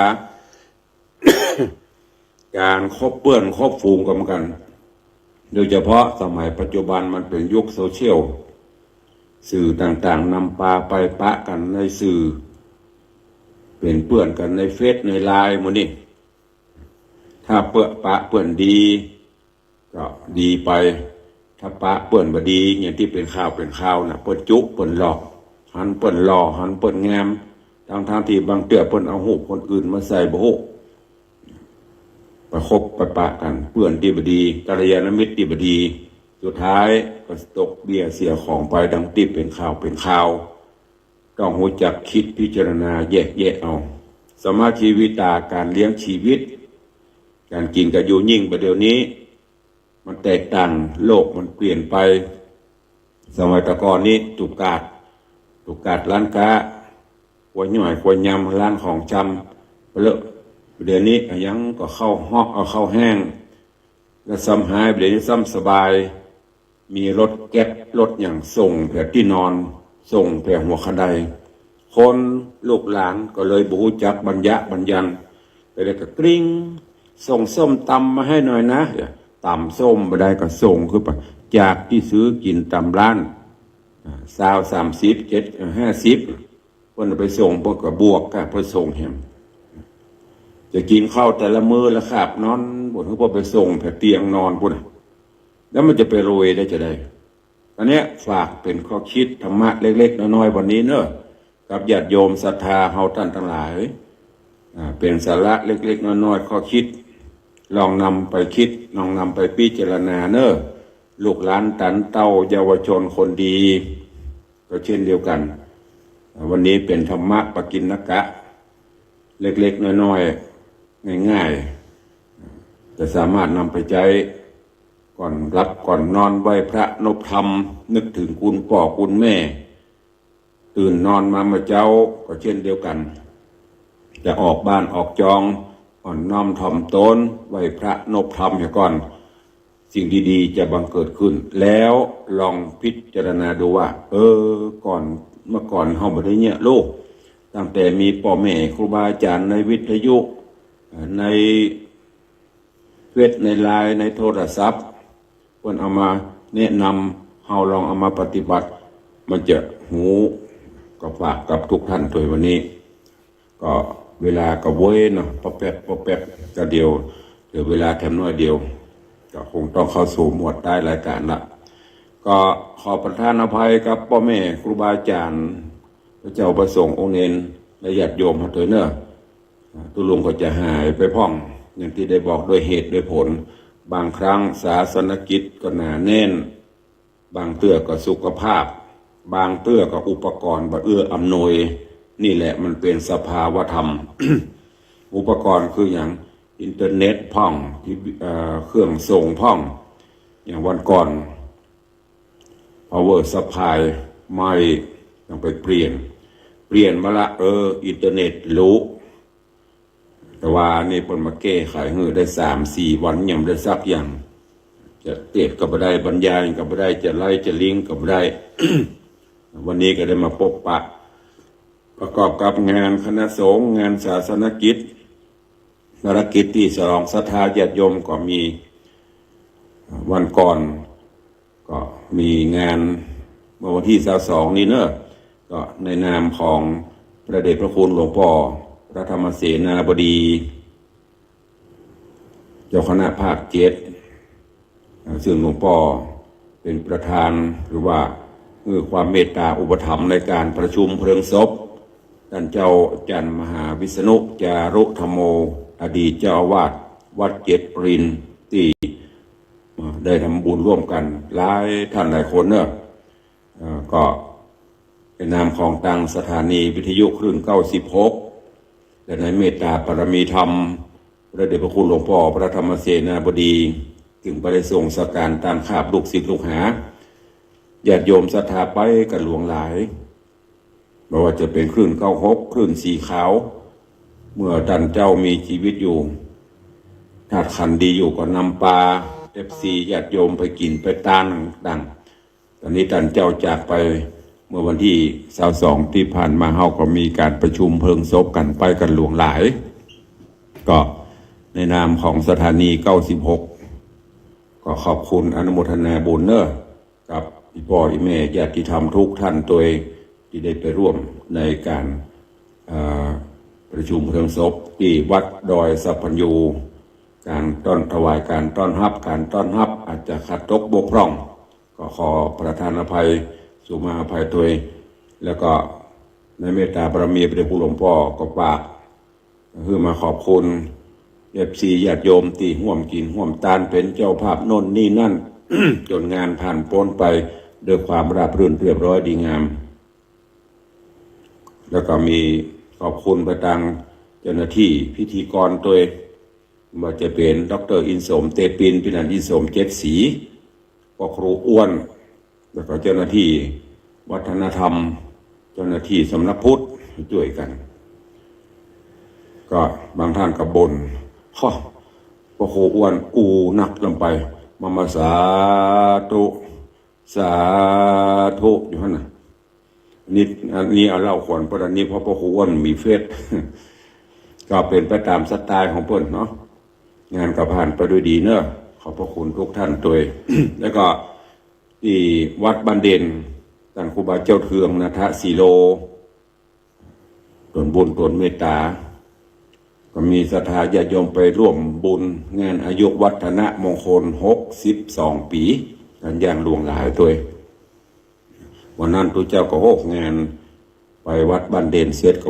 การคบเปื้อนคบฟูงกันโดยเฉพาะสมัยปัจจุบันมันเป็นยุคโซเชียลสื่อต่างๆนำปาไปปะกันในสื่อเป็นเปื้อนกันในเฟซในไลน์มื้อนี้ถ้าเปื้อนปะเปื้อนดีก็ดีไปถ้าปะเปื้อนบ่ดีอย่างที่เป็นข่าวน่ะเปิ้นจุเปิ้นหลอกหันเปิ้นหล่อหันเปิ้นงามทางที่บางเตื้อเปิ้นเอารูปคนอื่นมาใส่บ่ฮู้ไปคบไปปะกันเปื้อนที่บ่ดีกัลยาณมิตรที่บ่ดีสุดท้ายก็ตกเบี้ยเสียของไปดังที่เป็นข่าวต้องรู้จักคิดพิจารณาแยกแยะเอาสมาชีวิตาการเลี้ยงชีวิตการกินกับอยู่ยิ่งประเดี๋ยวนี้มันแตกต่างโลกมันเปลี่ยนไปสมัยตะกอนนี้ตุกาดร้านค้าควายหน่อยควายยำร้านของจำเลอะเดี๋ยวนี้ยังก็เข้าฮอกเอาเข้าแห้งแล้วซ้ำหายเดี๋ยวนี้ซ้ำสบายมีรถแก๊ปรถอย่างส่งแผ่ที่นอนส่งแผ่หัวขะไดคนลูกหลานก็เลยบูจักบรรยันไปเลยก็กริ้งส่งส้มตำมาให้หน่อยนะตำส้มไปได้ก็ส่งขึ้นไปจากที่ซื้อกินตำร้าน30 70 50คนไปส่งพวกก็บวกกับเพื่อส่งแฮมจะกินข้าวแต่ละมื้อละครับนอนบนเขาไปส่งแผ่เตียงนอนพุ่นแล้วมันจะไปรวยได้จะได้อันนี้ฝากเป็นข้อคิดธรรมะเล็กๆน้อยๆวันนี้เนอะกับญาติโยมศรัทธาเฮาท่านทั้งหลายเป็นสาระเล็กๆน้อยๆข้อคิดลองนำไปคิดลองนำไปพิจารณาเนอะลูกหลานตันเต้าเยาวชนคนดีก็เช่นเดียวกันวันนี้เป็นธรรมะปกิณณกะเล็กๆน้อยๆง่ายๆจะสามารถนำไปใช้ก่อนรับก่อนนอนไหว้พระนบธรรมนึกถึงคุณพ่อคุณแม่ตื่นนอนมาเจ้าก็เช่นเดียวกันจะออกบ้านออกจองอ่อนน้อมถ่อมตนไหว้พระนบธรรมให้ก่อนสิ่งดีๆจะบังเกิดขึ้นแล้วลองพิจารณาดูว่าเมื่อก่อนเฮาบ่ได้เนี่ยลูกตั้งแต่มีพ่อแม่ครูบาอาจารย์ในวิทยุในเฟซในไลน์ในโทรศัพท์เพิ่นเอามาแนะนำเฮาลองเอามาปฏิบัติมันจะหูก็ฝากกับทุกท่านตัววันนี้ก็เวลาก็เว้ยเนาะพอแป๊บก็เดียวเหลือเวลาแค่น้อยเดียวก็คงต้องเข้าสู่หมวดใต้รายการละก็ขอประทานอภัยกับพ่อแม่ครูบาอาจารย์พระเจ้าประสงค์องค์เนรและญาติโยมเถอะเนอะตุลุงก็จะหายไปพ่องอย่างที่ได้บอกด้วยเหตุด้วยผลบางครั้งศาสนกิจก็หนาแน่นบางเตื้อก็สุขภาพ บางเตื้อกับอุปกรณ์บ่เอื้ออำนวยนี่แหละมันเป็นสภาวธรรม อุปกรณ์คืออย่างอินเทอร์เน็ตพ่องเครื่องส่งพ่องอย่างวันก่อน power supply ไม่ต้องไปเปลี่ยนมาละอินเทอร์เน็ตรู้แต่ว่านี่เปิดมาแก้ไขเฮือได้3-4 วันยังได้สักอย่างจะเทศก็บ่ได้บรรยายก็บ่ได้จะไล่จะลิงก์ก็บ่ได้ วันนี้ก็ได้มาพบปะประกอบกับงานคณะสงฆ์งานศาสนกิจภารกิจที่ฉลองศรัทธาญาติโยมก็มีวันก่อนก็มีงานเมื่อวันที่22นี้เนอะก็ในนามของพระเดชพระคุณหลวงพ่อพระธรรมเสนาบดีเจ้าคณะภาค7ซึ่งหลวงพ่อเป็นประธานหรือว่าความเมตตาอุปถัมภ์ในการประชุมเพลิงศพท่านเจ้าอาจารย์มหาวิษณุจารุธรรมโมอดีตเจ้าอาวาสวัดเจ็ดรินที่ได้ทำบุญร่วมกันหลายท่านหลายคนเนอะก็เป็นนามของทางสถานีวิทยุคลื่น96และในเมตตาปรมีธรรมพระเดชพระคุณหลวงพ่อพระธรรมเสนาบดีถึงไปได้ทรงสการตามคาบลูกศิษย์ลูกหาญาติโยมศรัทธาไปกันหลวงหลายไม่ว่าจะเป็นคลื่น96คลื่นสีขาวเมื่อท่านเจ้ามีชีวิตอยู่ธาตุขันธ์ดีอยู่ก็นำปลาญาติโยมไปกินไปตานดังตอนนี้ท่านเจ้าจากไปเมื่อวันที่22ที่ผ่านมาเฮาก็มีการประชุมเพลิงศพกันไปกันหลวงหลายก็ในนามของสถานี96ก็ขอบคุณอนุโมทนาบุญเนอะกับพี่พ่อพี่แม่ญาติธรรมทุกท่านโดยที่ได้ไปร่วมในการประชุมเพลิงศพที่วัดดอยสัพพัญญูการถวายการต้อนรับอาจจะขัดตกบกพร่องก็ขอประทานอภัยสุมาอภัยตัวแล้วก็ในเมตตาบารมีพระเดชพระคุณหลวงพ่อก็ฝากคือมาขอบคุณญาติโยมที่ห่วมกินห่วมตานเป็นเจ้าภาพโน่นนี่นั่น จนงานผ่านพ้นไปด้วยความราบรื่นเรียบร้อยดีงามแล้วก็มีขอบคุณไปทางเจ้าหน้าที่พิธีกรตัวว่าจะเป็นดร.อินสมเตปินพินันอินสมเจ็ดศรีพ่อครูอ้วนแล้วก็เจ้าหน้าที่วัฒนธรรมเจ้าหน้าที่สำนักพุทธช่วยกันก็บางท่านก็บ่นพ่อครูอ้วนหนักลงไปมาสาธุอยู่หั่นน่ะอันนี้เอาเล่าก่อนเพราะอันนี้เพราะพ่อครูอ้วนมีเฟซ ก็เป็นไปตามสไตล์ของเพิ่นเนาะงานก็ผ่านไปด้วยดีเนอะขอบพระคุณทุกท่านด้วย แล้วก็ที่วัดบ้านเด่นท่านครูบาเจ้าเทืองนะทะสีโลตนบุญตนเมตตาก็มีศรัทธาญาติโยมไปร่วมบุญงานอายุวัฒนมงคล62 ปีกันอย่างหลวงหลายตัววันนั้นตัวเจ้าก็โหกงานไปวัดบ้านเด่นเสร็จก็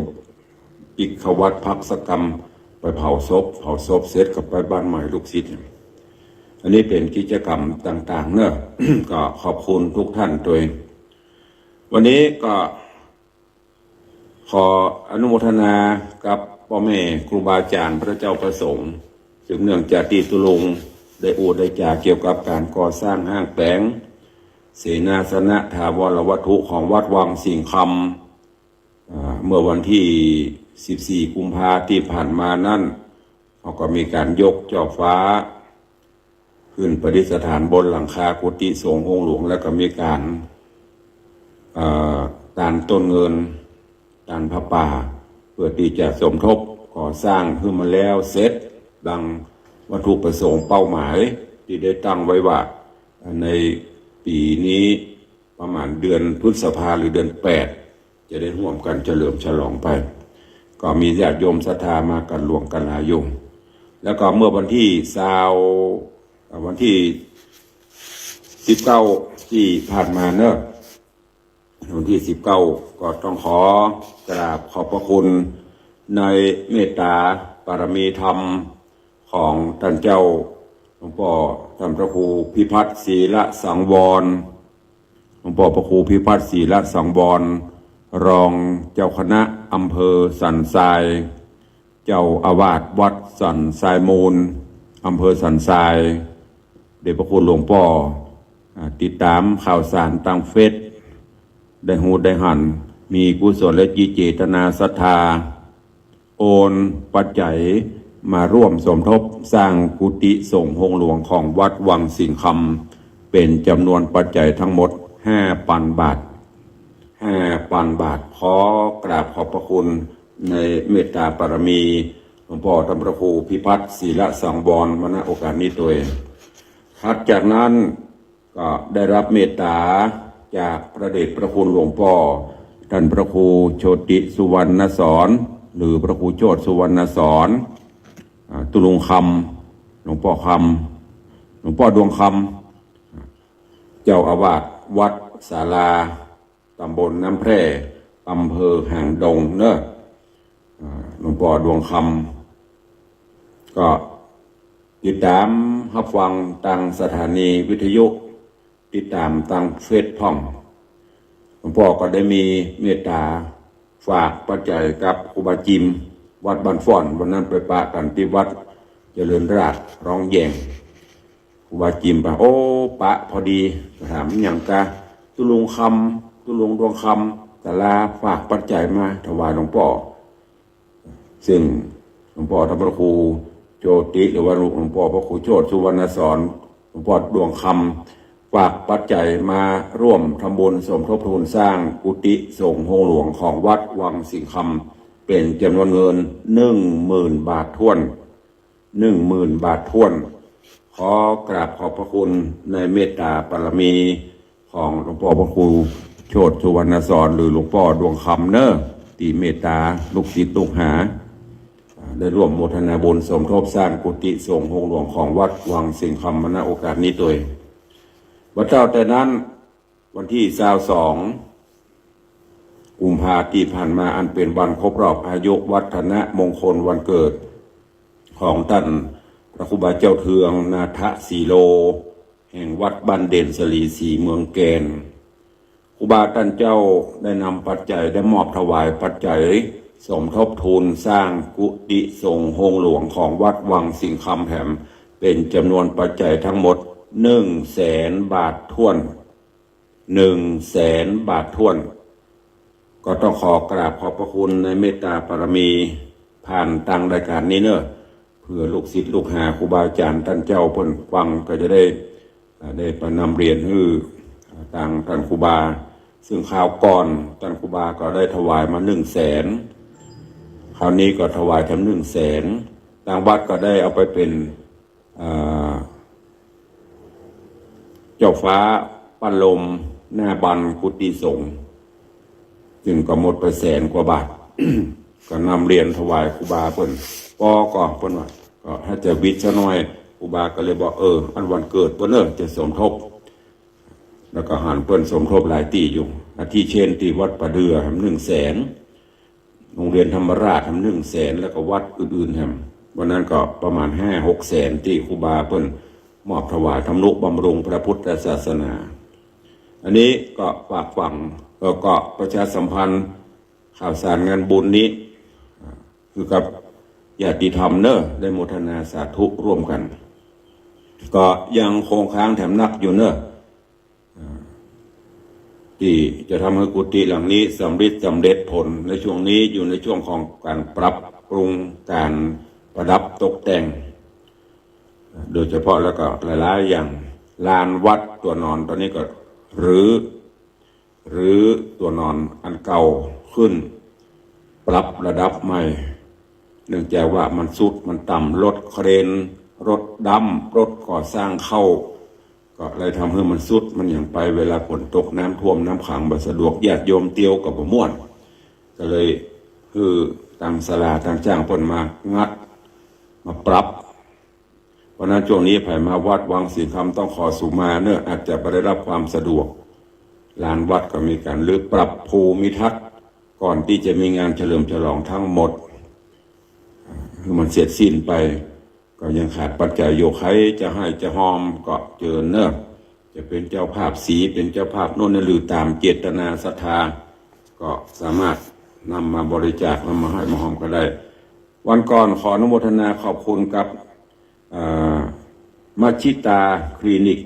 อีกเข้าวัดพักสกรรมไปเผาศพเสร็จก็ไปบ้านใหม่ลูกศิษย์อันนี้เป็นกิจกรรมต่างๆเนอะ ก็ขอบคุณทุกท่านตัววันนี้ก็ขออนุโมทนากับพ่อแม่ครูบาอาจารย์พระเจ้าประสงค์สืบเนื่องจากที่ตุลุงได้ได้จาเกี่ยวกับการก่อสร้างห้างแปลงเสนาสนะถาวรวัตถุของวัดวังสิงห์คำเมื่อวันที่14 กุมภาพันธ์ที่ผ่านมานั้นเขาก็มีการยกเจ้าฟ้าขึ้นประดิษฐานบนหลังคากุฏิสงฆ์องค์หลวงแล้วก็มีการตานต้นเงินตานพระป่าเพื่อที่จะสมทบก่อสร้างขึ้นมาแล้วเสร็จดังวัตถุประสงค์เป้าหมายที่ได้ตั้งไว้ว่าในปีนี้ประมาณเดือนพฤษภาหรือเดือน8จะได้ร่วมกันเฉลิมฉลองไปก็มีญาติโยมศรัทธามากันหลวงกันหลายโยมแล้วก็เมื่อวันที่19ที่ผ่านมาเนอะวันที่19ก็ต้องขอกราบขอบพระคุณในเมตตาปารมีธรรมของท่านเจ้าหลวงพ่อท่านพระครูพิพัฒน์ศีลสังวร วงพ่อพระครูพิพัฒน์ศรีละสังวรรองเจ้าคณะอำเภอสันทราย เจ้าอาวาสวัดสันทรายมูลอำเภอสันทรายเดชพระคุณหลวงพ่อติดตามข่าวสารทางเฟซได้หูได้หันมีกุศลและจิตเจตนาศรัทธาโอนปัจจัยมาร่วมสมทบสร้างกุฏิสงฆ์โฮงหลวงของวัดวังสิงห์คำเป็นจำนวนปัจจัยทั้งหมด 5,000 บาท 5,000 บาทขอกราบขอบพระคุณในเมตตาปรมีหลวงพ่อธรรมพระครูพิพัฒน์ศรีละสังวรมาณโอกาสนี้ตัวเองถัดจากนั้นก็ได้รับเมตตาจากพระเดชพระคุณหลวงพ่อท่านพระครูโชติสุวรรณสอนหรือพระครูโชติสุวรรณสอนตุลุงคำหลวงพ่อคำหลวงพ่อดวงคำเจ้าอาวาสวัดศาลาตำบลน้ำแพร่อำเภอหางดงเนอะหลวงพ่อดวงคำก็ติดตามรับฟังทางสถานีวิทยุติดตามทางเฟซพ่องหลวงพ่อก็ได้มีเมตตาฝากปัจจัยกับครูบาจิมวัดบ้านฟ้อนวันนั้นไปปะกันที่วัดเจริญราษฎร์ร้องแยงครูบาจิมปะโอ้ปะพอดีถามอย่างกะตุลุงคำตุลุงดวงคำแต่ลาฝากปัจจัยมาถวายหลวงพ่อซึ่งหลวงพ่อธรรมพระครูโชติหรือว่าหลวงพ่อพระครูโชติสุวรรณสอนหลวงพ่อดวงคำฝากปัจจัยมาร่วมทำบุญสมทบทุนสร้างกุฏิสงฆ์โฮงหลวงของวัดวังสิงห์คำเป็นจำนวนเงิน 10,000 บาทถ้วน 10,000 บาทถ้วนขอกราบขอบพระคุณในเมตตาปรมีของหลวงพ่อพระครูโชติสุวรรณสอนหรือหลวงพ่อดวงคำเนอะที่เมตตาลูกศิษย์ลูกหาได้ร่วมโมทนาบุญสมทบสร้างกุฏิสงฆ์โฮงหลวงของวัดวังสิงห์คำณโอกาสนี้ตัววันเจ้าแต่นั้นวันที่22 กุมภาพันธ์ที่ผ่านมาอันเป็นวันครบรอบอายุวัฒนมงคลวันเกิดของท่านพระครูบาเจ้าเทืองนาทสีโลแห่งวัดบ้านเด่นสลีสีเมืองแกนครูบาท่านเจ้าได้นำปัจจัยได้มอบถวายปัจจัยสมทบทุนสร้างกุฏิสงฆ์โฮงหลวงของวัดวังสิงห์คำแห่มเป็นจำนวนปัจจัยทั้งหมด 100,000 บาทถ้วน 100,000 บาทถ้วนก็ต้องขอกราบขอบพระคุณในเมตตาปรมีผ่านทางรายการนี้เนอะเพื่อลูกศิษย์ลูกหาครูบาอาจารย์ท่านเจ้าเพิ่นฟังก็จะได้ประนำเรียนให้ทางท่านครูบาซึ่งข่าวก่อนท่านครูบาก็ได้ถวายมา 100,000 คราวนี้ก็ถวายทำ 100,000 ทางวัดก็ได้เอาไปเป็นเจ้าฟ้าปั้นลมหน้าบันกุฏิสงฆ์ซึ่งก็หมดไป100,000 กว่าบาท ก็นำเรียนถวายครูบาเพิ่นก็เพิ่นว่าก็ถ้าจะวิทย์ซะหน่อยครูบาก็เลยบอกอันวันเกิดเพิ่นจะสมทบแล้วก็หันเพิ่นสมทบหลายตีอยู่อาทิเช่นที่วัดประเดือทำ 100,000 โรงเรียนธรรมราชทำ 100,000 แล้วก็วัดอื่นๆทำวันนั้นก็ประมาณ 5-6 แสนที่ครูบาเพิ่นมอบถวายทำนุบำรุงพระพุทธศาสนาอันนี้ก็ฝากฝังก็ประชาสัมพันธ์ข่าวสารงานบุญนี้คือกับญาติธรรมเนอะได้โมทนาสาธุร่วมกันก็ยังคงค้างแถมนักอยู่เนอะที่จะทำให้กุฏิหลังนี้สำเร็จผลในช่วงนี้อยู่ในช่วงของการปรับปรุงการประดับตกแต่งโดยเฉพาะแล้วก็หลายๆอย่างลานวัดตัวนอนตอนนี้ก็หรือตัวนอนอันเก่าขึ้นปรับระดับใหม่เนื่องจากว่ามันสุดมันต่ำรถเครนรถดำรถก่อสร้างเข้าก็เลยทำให้มันสุดมันอย่างไปเวลาฝนตกน้ำท่วมน้ำขังบ่สะดวกญาติโยมเตียวกับบ่ม่วนก็เลยคือตั้งศาลาตั้งจ้างเพิ่นมางัดมาปรับเพราะนั้นช่วงนี้ผ่านมาวัดวังสิงห์คำต้องขอสุมาเนอะอาจจะไม่ได้รับความสะดวกลานวัดก็มีการรื้อปรับภูมิทัศน์ก่อนที่จะมีงานเฉลิมฉลองทั้งหมดคือมันเสร็จสิ้นไปก็ยังขาดปัจจัยโยกให้จะให้จะหอมก็เจอเนอะจ จะเป็นเจ้าภาพสีเป็นเจ้าภาพโน่นหรือตามเจตนาศรัทธาก็สามารถนำมาบริจาคนำมาให้มาหอมก็ได้วันก่อนขออนุโมทนาขอบคุณกับมัชชิตาคลินิก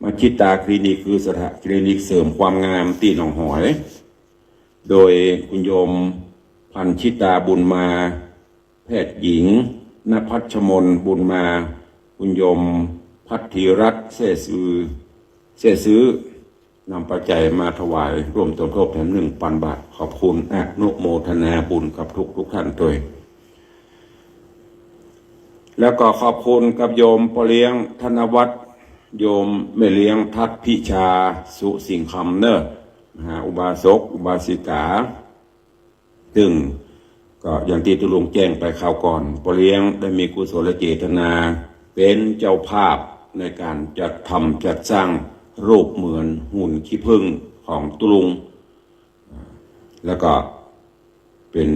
มัชชิตาคลินิกคือสถานคลินิกเสริมความงามตีหนองหอยโดยคุณโยมพันชิตาบุญมาแพทย์หญิงณพัชมนบุญมาคุณโยมพัทธิรัตน์เสซื้อนำปัจจัยมาถวายร่วมสมทบแทน1,000 บาทขอบคุณอนุโมทนาบุญกับทุกท่านด้วยแล้วก็ขอบคุณกับโยมพ่อเลี้ยงธนวัฒน์โยมแม่เลี้ยงทัตพิชาสุสิงคำเนออุบาสกอุบาสิกาซึ่งก็อย่างที่ตุลุงแจ้งไปคราวก่อนพ่อเลี้ยงได้มีกุศลเจตนาเป็นเจ้าภาพในการจัดสร้างรูปเหมือนหุ่นขี้ผึ้งของตุลุงแล้วก็เป็น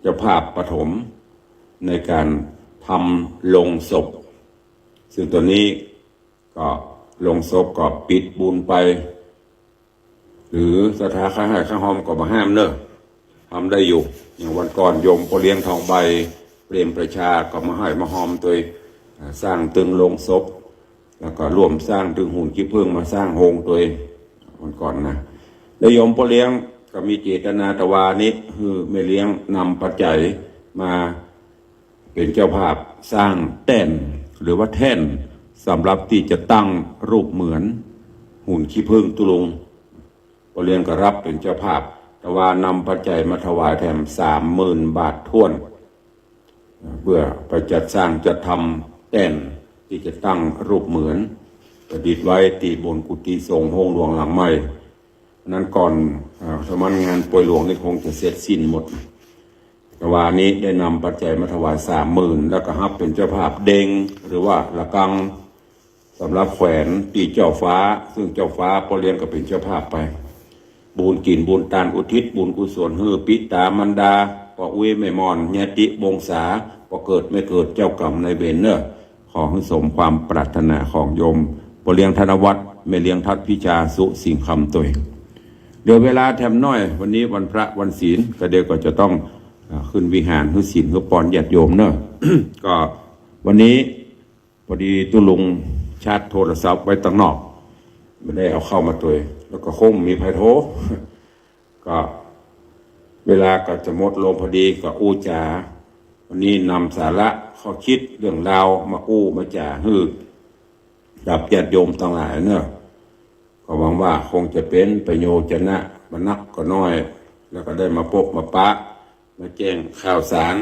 เจ้าภาพปฐมในการทำลงศพซึ่งตัวนี้ก็ลงศพก็ปิดบุญไปหรือสถาค้าให้ข้าหอมก็มาห้ามเนอะทำได้อยู่อย่างวันก่อนโยมพ่อเลี้ยงทองใบเปรมประชาก็มาให้มาหอมตัวสร้างตึงลงศพแล้วก็ร่วมสร้างตึงหุ่นขี้ผึ้งมาสร้างโฮงตัววันก่อนนะแล้วโยมพ่อเลี้ยงก็มีเจตนาตะวานี้คือแม่เลี้ยงนำปัจจัยมาเป็นเจ้าภาพสร้างแท่นหรือว่าแท่นสำหรับที่จะตั้งรูปเหมือนหุ่นขี้ผึ้งตุลุงพ่อเลี้ยงก็รับเป็นเจ้าภาพแต่ว่านำปัจจัยมาถวายแถม30,000 บาทท้วนเพื่อไปจัดสร้างจัดทำแท่นที่จะตั้งรูปเหมือนประดิษฐ์ไว้ที่บนกุฏิสงฆ์ห้องหลวงหลังใหม่นั้นก่อนสมัครงานป่วยหลวงนี่คงจะเสร็จสิ้นหมดแต่ว่านี้ได้นำปัจจัยมาถวาย30,000แล้วก็ฮับเป็นเจ้าภาพเด้งหรือว่าละกังสำหรับแขวนตีเจ้าฟ้าซึ่งเจ้าฟ้าพอเลี้ยงก็เป็นเจ้าภาพไปบุญกินบุญตานอุทิศบุญกุศลฮือปิตามันดาปอเวไม่มอนญาติบงสาปอเกิดไม่เกิดเจ้ากรรมในเบนเนอร์ขอให้สมความปรารถนาของโยมพอเลี้ยงธนวัฒน์แม่เลี้ยงทัตพิชาสุสิงคำตัวเดี๋ยวเวลาแถมน้อยวันนี้วันพระวันศีลก็เดี๋ยวก็จะต้องขึ้นวิหารขึ้นศีลขึ้นปอนญาติโยมเนอะ ก็วันนี้พอดีตุลุงชาร์จโทรศัพท์ไว้ตั้งนอกไม่ได้เอาเข้ามาตัวแล้วก็คงมีไพโทร ก็เวลาก็จะหมดลงพอดีก็อู้จาวันนี้นำสาระข้อคิดเรื่องราวมาอู้มาจ่าฮือดับญาติโยมต่างหลายเนอะก็หวังว่าคงจะเป็นประโยชน์นะมานักก็น้อยแล้วก็ได้มาพบมาปะมาแจ้งข่าวสาร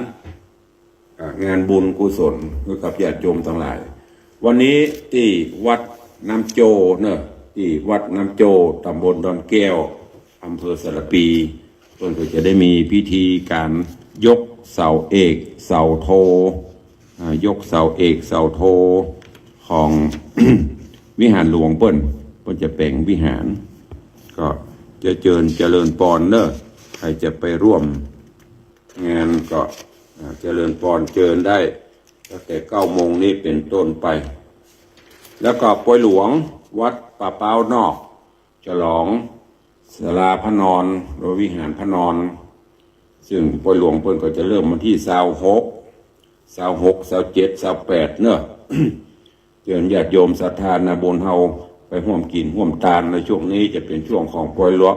งานบุญกุศลกับญาติโยมทั้งหลายวันนี้ที่วัดน้ำโจเนอะที่วัดน้ำโจตำบลดอนแก้วอำเภอสระปีต้นก็จะได้มีพิธีการยกเสาเอกเสาโทยกเสาเอกเสาโทของ วิหารหลวงเปิ้นจะแปลงวิหารก็จะเจริญปอนเนอะใครจะไปร่วมงานก็เจริญพรเชิญได้ตั้งแต่9 โมงนี้เป็นต้นไปแล้วก็ป่วยหลวงวัดป่าเป้านอกฉลองศาลาพระนอนหรือวิหารพระนอนซึ่งป่วยหลวงเพิ่นก็จะเริ่มวันที่26 27 28เนอะ เชิญญาติโยมศรัทธานาบุญเฮาไปร่วมกินร่วมทานในช่วงนี้จะเป็นช่วงของป่วยหลวง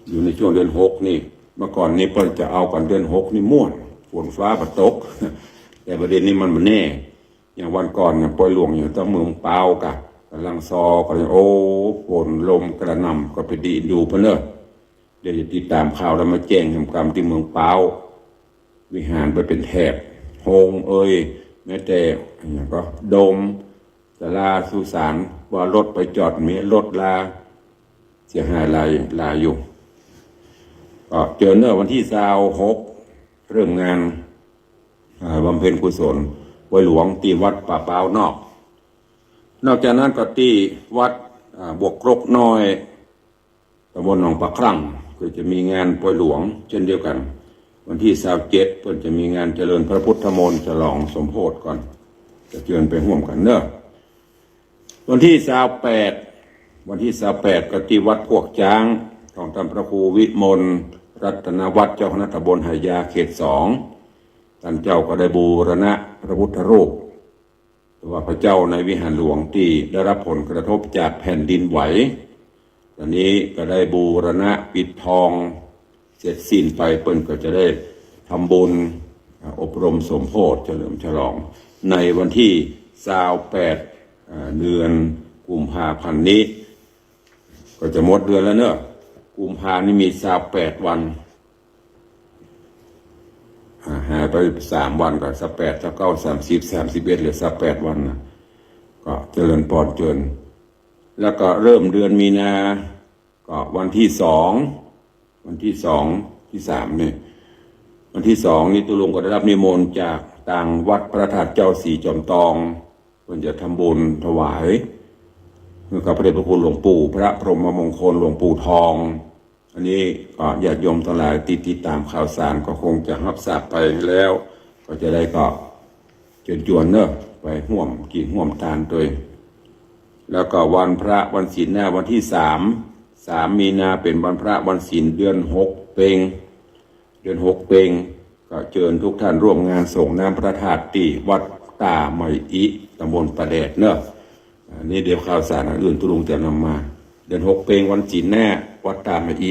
อยู่ในช่วงเดือน6นี่เมื่อก่อนนี้เพิ่นจะเอากันเดือน6นี่ม่วนฝนฟ้าตก แต่ประเด็นนี้มันแน่อย่างวันก่อนเนี่ยป่วยหลวงอยู่ตั้งเมืองเปล่ากะกำลังซอก็เลยโอ้ฝนลมกระหน่ำก็ไปดีดูเพิ่นเนอะเดี๋ยวจะติดตามข่าวแล้วมาแจ้งทำกรรมที่เมืองเปล่าวิหารไปเป็นแถบโฮงแม้แต่อย่างก็โดมศาลาสุสานว่ารถไปจอดมีรถลาเสียหายลายอยู่ก็เจอเนอะวันที่26เริ่มงานบำเพ็ญกุศลป่วยหลวงที่วัดป่าเป้านอกจากนั้นก็ที่วัดบวกกรกน้อยตำบลหนองปลาครั่งก็จะมีงานป่วยหลวงเช่นเดียวกันวันที่27เพิ่นจะมีงานเจริญพระพุทธมนต์ฉลองสมโภชก่อน จะเชิญไปร่วมกันเนอะวันที่28ก็ที่วัดพวกจ้างของท่านพระครูวิมลรัตนวัฒน์เจ้าคณะตำบลไหยาเขต2ท่านเจ้าก็ได้บูรณะพระพุทธรูปว่าพระเจ้าในวิหารหลวงที่ได้รับผลกระทบจากแผ่นดินไหวตอนนี้ก็ได้บูรณะปิดทองเสร็จสิ้นไปเปิ้นก็จะได้ทำบุญอบรมสมโภชเฉลิมฉลองในวันที่28เดือนกุมภาพันธ์นี้ก็จะหมดเดือนแล้วเนอะกุมภานี่มี28วันหายไป3วันก็28 29 30 31เหลือ28วันนะก็เจริญพรเจริญแล้วก็เริ่มเดือนมีนาก็วันที่2ที่3เนี่ยวันที่2นี่ตุลุงก็ได้รับนิมนต์จากต่างวัดพระธาตุเจ้าสีจอมตองเพิ่นจะทำบุญถวายกับพระเดชพระคุณหลวงปู่พระพรหมมงคลหลวงปู่ทองอันนี้ก็ญาติโยมทั้งหลายติดตามข่าวสารก็คงจะรับทราบไปแล้วก็จะได้ก็เชิญชวนเนอะไปร่วมกินร่วมทานด้วยแล้วก็วันพระวันศีลหน้าวันที่3มีนาเป็นวันพระวันศีลเดือน6เดือน6ก็เชิญทุกท่านร่วมงานส่งน้ำพระธาตุที่วัดตาไมอิตำบลประแดดเนอะนี่เดี๋ยวข่าวสารอื่นตุลุงจะนำมาเดือน6วันศีลแน่วัดตาไมอิ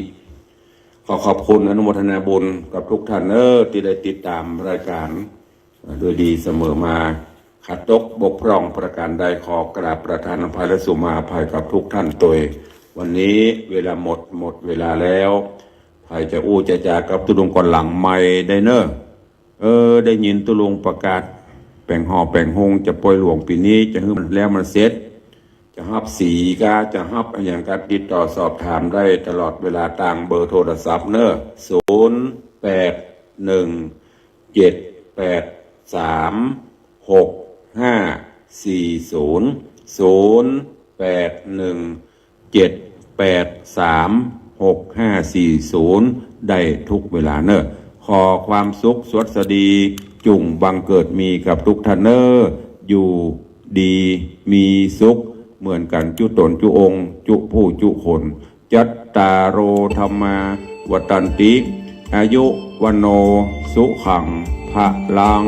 ขอบคุณอนุโมทนาบุญกับทุกท่านที่ได้ติดตามรายการโดยดีเสมอมาขัดตกบกพร่องประการใดขอกราบประทานอภัยและสุมาอภัยกับทุกท่านตัววันนี้เวลาหมดเวลาแล้วใครจะอู้จะจากับตุลุงก่อนหลังไม่ได้เนอะได้ยินตุลุงประกาศแป่งหอแป่งหงจะปล่อยหลวงปีนี้จะให้มันแล้วมันเสร็จจะฮับสีกาจะฮับอย่างการติดต่อสอบถามได้ตลอดเวลาต่างเบอร์โทรศัพท์เนอะ0810783540ได้ทุกเวลาเนอะขอความสุขสวัสดีจุ่งบังเกิดมีกับทุกท่านเนอะอยู่ดีมีสุขเหมือนกันจุตนจุองค์จุผู้จุคนจัตตาโรธรรมาวตันติอายุวันโนสุขังพลัง